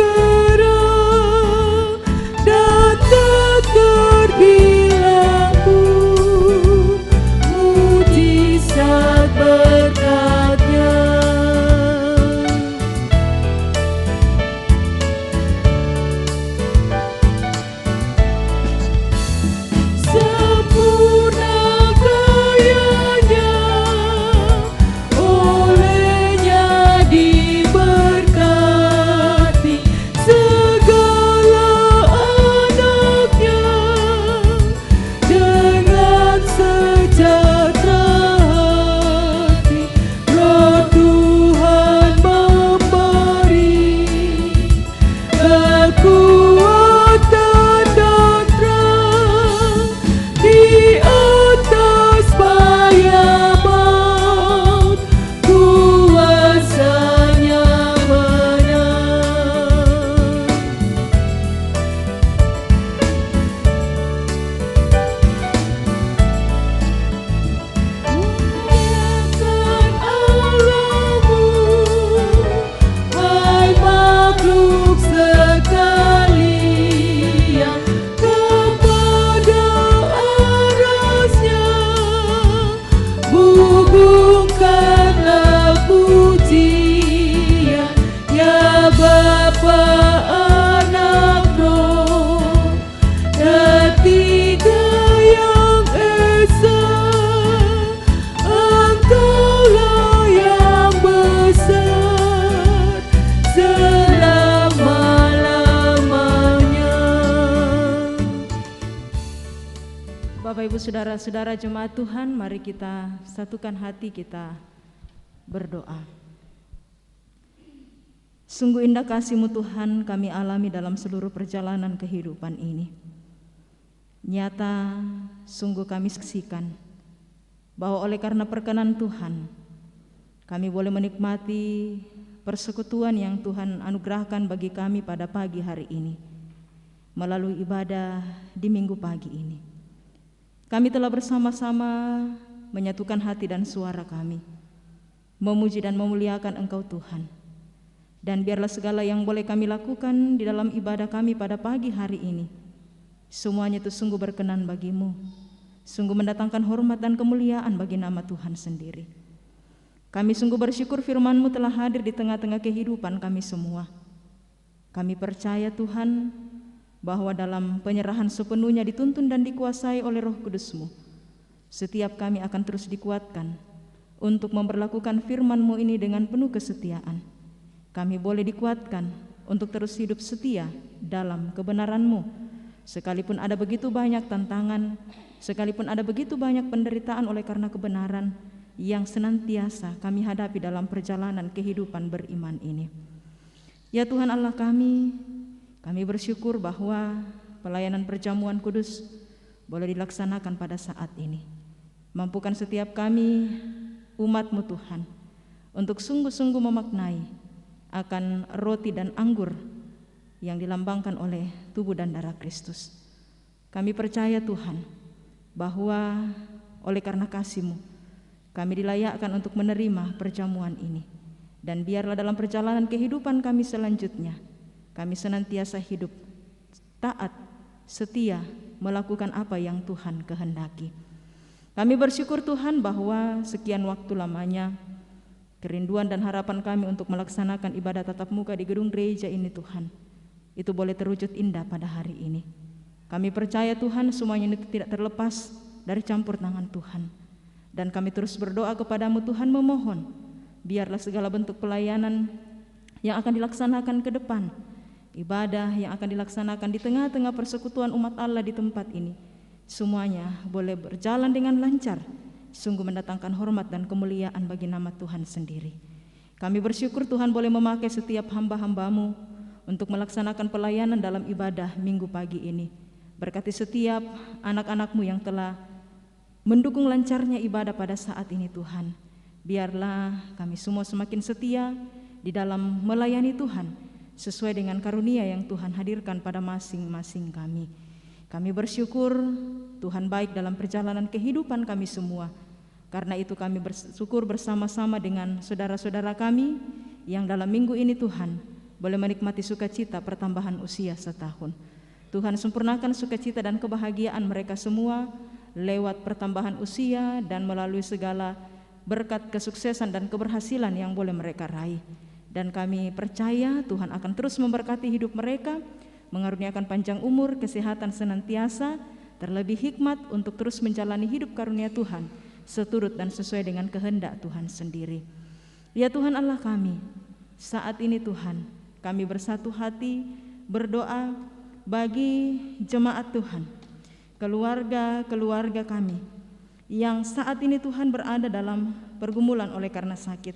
dan tak terbilang pun mujizat berkat-Nya. Sempurna karyanya, olehnya diberkati segala anaknya dengan sejahtera hati. Roh Tuhan memberi kekuatan dan terang di atas bahaya maut, kuasa-Nya menang. Muliakan Allahmu, hai makhluk sekalian, kepada arasnya hubungkanlah pujian, ya Bapa, Anak, Roh, ketiga yang esa. Engkaulah yang besar selama-lamanya. Bapak, Ibu, Saudara-saudara jemaat Tuhan, mari kita satukan hati kita berdoa. Sungguh indah kasih-Mu Tuhan kami alami dalam seluruh perjalanan kehidupan ini. Nyata sungguh kami saksikan bahwa oleh karena perkenan Tuhan, kami boleh menikmati persekutuan yang Tuhan anugerahkan bagi kami pada pagi hari ini melalui ibadah di minggu pagi ini. Kami telah bersama-sama menyatukan hati dan suara kami, memuji dan memuliakan Engkau Tuhan. Dan biarlah segala yang boleh kami lakukan di dalam ibadah kami pada pagi hari ini, semuanya itu sungguh berkenan bagi-Mu, sungguh mendatangkan hormat dan kemuliaan bagi nama Tuhan sendiri. Kami sungguh bersyukur firman-Mu telah hadir di tengah-tengah kehidupan kami semua. Kami percaya Tuhan, bahwa dalam penyerahan sepenuhnya dituntun dan dikuasai oleh Roh Kudus-Mu, setiap kami akan terus dikuatkan untuk memperlakukan firman-Mu ini dengan penuh kesetiaan. Kami boleh dikuatkan untuk terus hidup setia dalam kebenaran-Mu, sekalipun ada begitu banyak tantangan, sekalipun ada begitu banyak penderitaan oleh karena kebenaran yang senantiasa kami hadapi dalam perjalanan kehidupan beriman ini. Ya Tuhan Allah kami bersyukur bahwa pelayanan perjamuan kudus boleh dilaksanakan pada saat ini. Mampukan setiap kami, umat-Mu Tuhan, untuk sungguh-sungguh memaknai akan roti dan anggur yang dilambangkan oleh tubuh dan darah Kristus. Kami percaya Tuhan, bahwa oleh karena kasih-Mu, kami dilayakkan untuk menerima perjamuan ini. Dan biarlah dalam perjalanan kehidupan kami selanjutnya, kami senantiasa hidup taat, setia, melakukan apa yang Tuhan kehendaki. Kami bersyukur Tuhan bahwa sekian waktu lamanya kerinduan dan harapan kami untuk melaksanakan ibadah tatap muka di gedung gereja ini Tuhan, itu boleh terwujud indah pada hari ini. Kami percaya Tuhan semuanya ini tidak terlepas dari campur tangan Tuhan. Dan kami terus berdoa kepadamu Tuhan, memohon biarlah segala bentuk pelayanan yang akan dilaksanakan ke depan, ibadah yang akan dilaksanakan di tengah-tengah persekutuan umat Allah di tempat ini, semuanya boleh berjalan dengan lancar, sungguh mendatangkan hormat dan kemuliaan bagi nama Tuhan sendiri. Kami bersyukur Tuhan boleh memakai setiap hamba-hambamu untuk melaksanakan pelayanan dalam ibadah minggu pagi ini. Berkati setiap anak-anakmu yang telah mendukung lancarnya ibadah pada saat ini Tuhan. Biarlah kami semua semakin setia di dalam melayani Tuhan sesuai dengan karunia yang Tuhan hadirkan pada masing-masing kami. Kami bersyukur Tuhan baik dalam perjalanan kehidupan kami semua. Karena itu kami bersyukur bersama-sama dengan saudara-saudara kami yang dalam minggu ini Tuhan boleh menikmati sukacita pertambahan usia setahun. Tuhan sempurnakan sukacita dan kebahagiaan mereka semua lewat pertambahan usia dan melalui segala berkat kesuksesan dan keberhasilan yang boleh mereka raih. Dan kami percaya Tuhan akan terus memberkati hidup mereka, mengaruniakan panjang umur, kesehatan senantiasa, terlebih hikmat untuk terus menjalani hidup karunia Tuhan seturut dan sesuai dengan kehendak Tuhan sendiri. Ya Tuhan Allah kami, saat ini Tuhan kami bersatu hati berdoa bagi jemaat Tuhan, keluarga-keluarga kami yang saat ini Tuhan berada dalam pergumulan oleh karena sakit.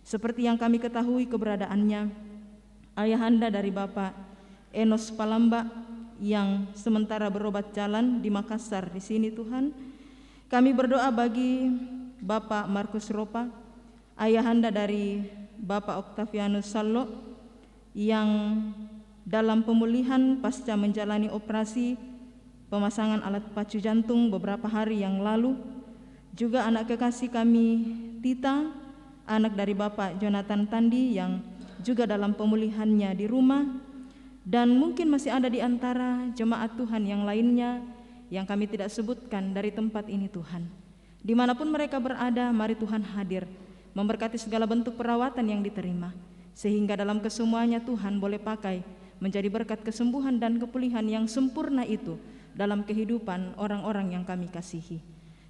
Seperti yang kami ketahui keberadaannya, ayahanda dari Bapak Enos Palamba yang sementara berobat jalan di Makassar di sini Tuhan. Kami berdoa bagi Bapak Markus Ropa, ayahanda dari Bapak Octavianus Sallo yang dalam pemulihan pasca menjalani operasi pemasangan alat pacu jantung beberapa hari yang lalu. Juga anak kekasih kami Tita, anak dari Bapak Jonathan Tandi yang juga dalam pemulihannya di rumah. Dan mungkin masih ada di antara jemaat Tuhan yang lainnya yang kami tidak sebutkan dari tempat ini Tuhan. Dimanapun mereka berada, mari Tuhan hadir memberkati segala bentuk perawatan yang diterima, sehingga dalam kesemuanya Tuhan boleh pakai menjadi berkat kesembuhan dan kepulihan yang sempurna itu dalam kehidupan orang-orang yang kami kasihi.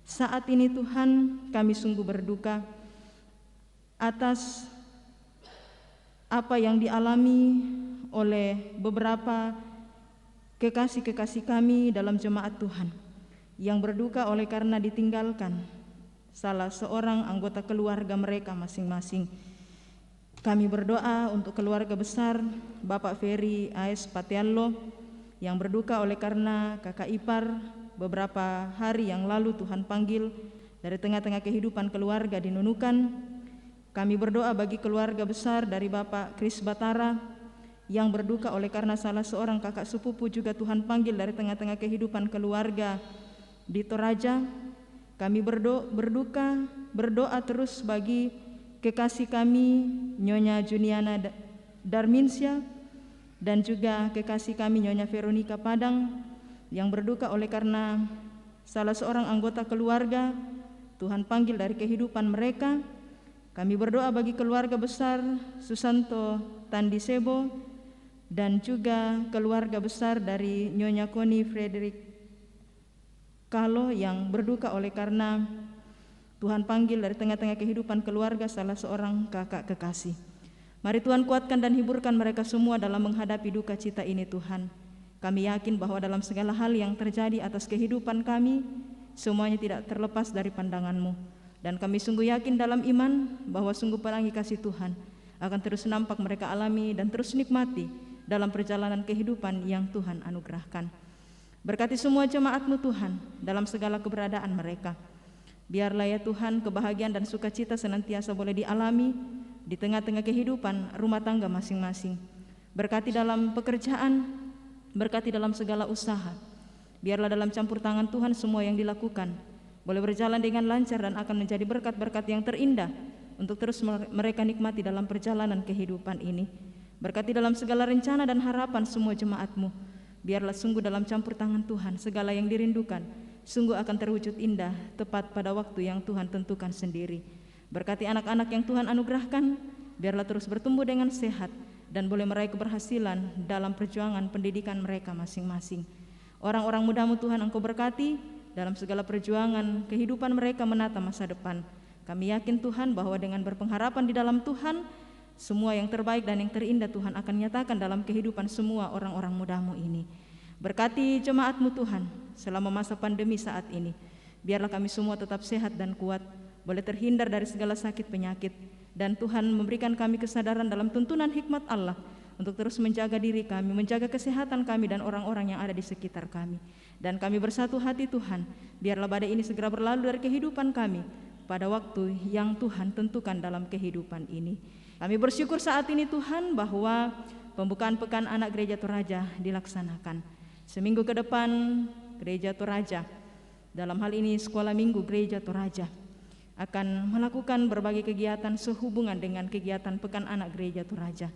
Saat ini Tuhan kami sungguh berduka atas apa yang dialami oleh beberapa kekasih-kekasih kami dalam jemaat Tuhan yang berduka oleh karena ditinggalkan salah seorang anggota keluarga mereka masing-masing. Kami berdoa untuk keluarga besar Bapak Ferry A.S. Patiallo yang berduka oleh karena kakak ipar beberapa hari yang lalu Tuhan panggil dari tengah-tengah kehidupan keluarga di Nunukan. Kami berdoa bagi keluarga besar dari Bapak Kris Batara yang berduka oleh karena salah seorang kakak sepupu juga Tuhan panggil dari tengah-tengah kehidupan keluarga di Toraja. Kami berdoa terus bagi kekasih kami Nyonya Juniana Darminsya dan juga kekasih kami Nyonya Veronica Padang yang berduka oleh karena salah seorang anggota keluarga Tuhan panggil dari kehidupan mereka. Kami berdoa bagi keluarga besar Susanto Tandi Sebo dan juga keluarga besar dari Nyonya Koni Frederick Kalo yang berduka oleh karena Tuhan panggil dari tengah-tengah kehidupan keluarga salah seorang kakak kekasih. Mari Tuhan kuatkan dan hiburkan mereka semua dalam menghadapi duka cita ini Tuhan. Kami yakin bahwa dalam segala hal yang terjadi atas kehidupan kami, semuanya tidak terlepas dari pandangan-Mu. Dan kami sungguh yakin dalam iman bahwa sungguh pelangi kasih Tuhan akan terus nampak mereka alami dan terus nikmati dalam perjalanan kehidupan yang Tuhan anugerahkan. Berkati semua jemaat-Mu Tuhan dalam segala keberadaan mereka. Biarlah ya Tuhan kebahagiaan dan sukacita senantiasa boleh dialami di tengah-tengah kehidupan rumah tangga masing-masing. Berkati dalam pekerjaan, berkati dalam segala usaha. Biarlah dalam campur tangan Tuhan semua yang dilakukan boleh berjalan dengan lancar dan akan menjadi berkat-berkat yang terindah untuk terus mereka nikmati dalam perjalanan kehidupan ini. Berkati dalam segala rencana dan harapan semua jemaat-Mu. Biarlah sungguh dalam campur tangan Tuhan segala yang dirindukan sungguh akan terwujud indah tepat pada waktu yang Tuhan tentukan sendiri. Berkati anak-anak yang Tuhan anugerahkan, biarlah terus bertumbuh dengan sehat dan boleh meraih keberhasilan dalam perjuangan pendidikan mereka masing-masing. Orang-orang muda-Mu Tuhan Engkau berkati dalam segala perjuangan kehidupan mereka menata masa depan. Kami yakin Tuhan bahwa dengan berpengharapan di dalam Tuhan, semua yang terbaik dan yang terindah Tuhan akan nyatakan dalam kehidupan semua orang-orang muda-Mu ini. Berkati jemaat-Mu Tuhan selama masa pandemi saat ini. Biarlah kami semua tetap sehat dan kuat, boleh terhindar dari segala sakit penyakit, dan Tuhan memberikan kami kesadaran dalam tuntunan hikmat Allah untuk terus menjaga diri kami, menjaga kesehatan kami dan orang-orang yang ada di sekitar kami. Dan kami bersatu hati Tuhan, biarlah badai ini segera berlalu dari kehidupan kami pada waktu yang Tuhan tentukan dalam kehidupan ini. Kami bersyukur saat ini Tuhan bahwa pembukaan Pekan Anak Gereja Toraja dilaksanakan. Seminggu ke depan Gereja Toraja, dalam hal ini Sekolah Minggu Gereja Toraja, akan melakukan berbagai kegiatan sehubungan dengan kegiatan Pekan Anak Gereja Toraja.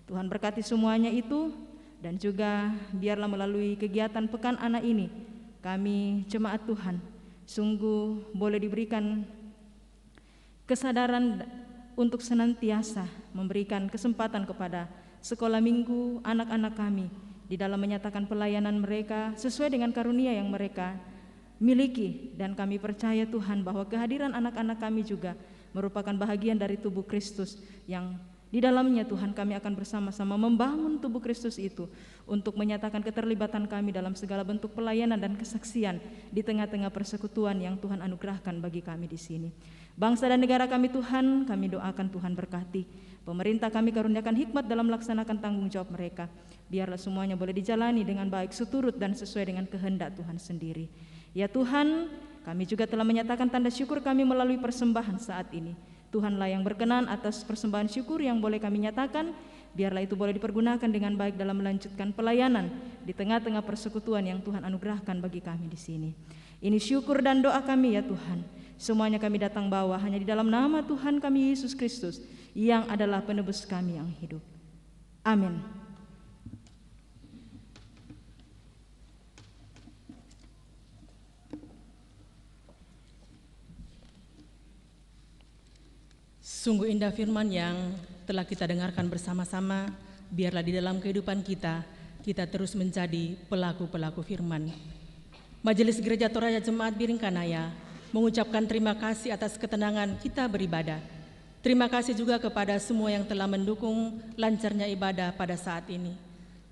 Tuhan berkati semuanya itu, dan juga biarlah melalui kegiatan Pekan Anak ini kami jemaat Tuhan sungguh boleh diberikan kesadaran untuk senantiasa memberikan kesempatan kepada sekolah minggu anak-anak kami di dalam menyatakan pelayanan mereka sesuai dengan karunia yang mereka miliki. Dan kami percaya Tuhan bahwa kehadiran anak-anak kami juga merupakan bahagian dari tubuh Kristus yang di dalamnya Tuhan kami akan bersama-sama membangun tubuh Kristus itu untuk menyatakan keterlibatan kami dalam segala bentuk pelayanan dan kesaksian di tengah-tengah persekutuan yang Tuhan anugerahkan bagi kami di sini. Bangsa dan negara kami Tuhan, kami doakan Tuhan berkati. Pemerintah kami karuniakan hikmat dalam melaksanakan tanggung jawab mereka. Biarlah semuanya boleh dijalani dengan baik, seturut dan sesuai dengan kehendak Tuhan sendiri. Ya Tuhan, kami juga telah menyatakan tanda syukur kami melalui persembahan saat ini. Tuhanlah yang berkenan atas persembahan syukur yang boleh kami nyatakan. Biarlah itu boleh dipergunakan dengan baik dalam melanjutkan pelayanan di tengah-tengah persekutuan yang Tuhan anugerahkan bagi kami di sini. Ini syukur dan doa kami ya Tuhan. Semuanya kami datang bawa hanya di dalam nama Tuhan kami Yesus Kristus yang adalah penebus kami yang hidup. Amin. Sungguh indah firman yang telah kita dengarkan bersama-sama. Biarlah di dalam kehidupan kita terus menjadi pelaku-pelaku firman. Majelis Gereja Toraja Jemaat Biringkanaya mengucapkan terima kasih atas ketenangan kita beribadah. Terima kasih juga kepada semua yang telah mendukung lancarnya ibadah pada saat ini.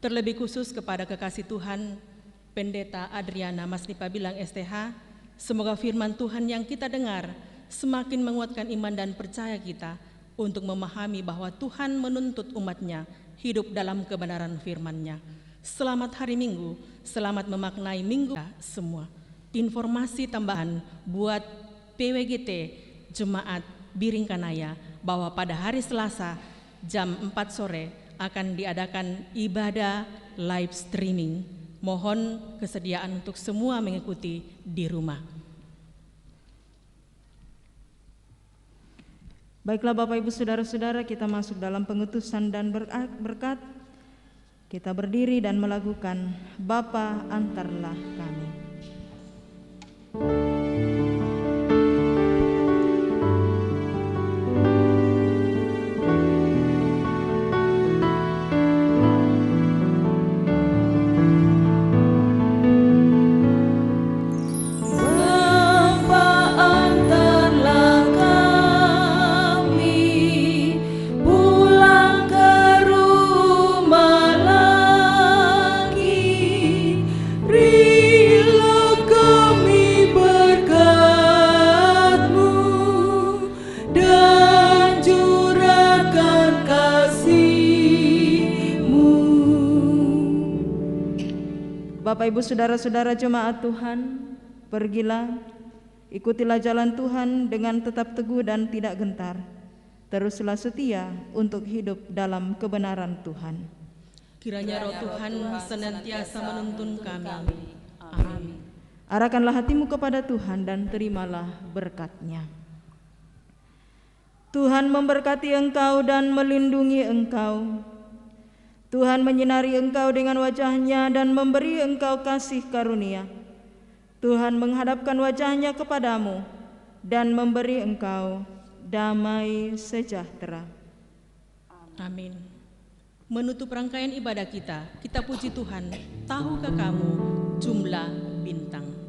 Terlebih khusus kepada kekasih Tuhan, Pendeta Adriana Masnipa Bilang STH, semoga firman Tuhan yang kita dengar semakin menguatkan iman dan percaya kita untuk memahami bahwa Tuhan menuntut umatnya hidup dalam kebenaran firman-Nya. Selamat hari Minggu, selamat memaknai Minggu semua. Informasi tambahan buat PWGT Jemaat Biringkanaya bahwa pada hari Selasa jam 4 sore akan diadakan ibadah live streaming. Mohon kesediaan untuk semua mengikuti di rumah. Baiklah Bapak Ibu Saudara-saudara, kita masuk dalam pengutusan dan berkat. Kita berdiri dan melakukan Bapa antarlah kami. Bapak Ibu Saudara-saudara jemaat Tuhan, pergilah, ikutilah jalan Tuhan dengan tetap teguh dan tidak gentar. Teruslah setia untuk hidup dalam kebenaran Tuhan. Kiranya roh Tuhan senantiasa menuntun kami. Amin. Arahkanlah hatimu kepada Tuhan dan terimalah berkat-Nya. Tuhan memberkati engkau dan melindungi engkau. Tuhan menyinari engkau dengan wajah-Nya dan memberi engkau kasih karunia. Tuhan menghadapkan wajah-Nya kepadamu dan memberi engkau damai sejahtera. Amin. Menutup rangkaian ibadah kita puji Tuhan. Tahukah kamu jumlah bintang?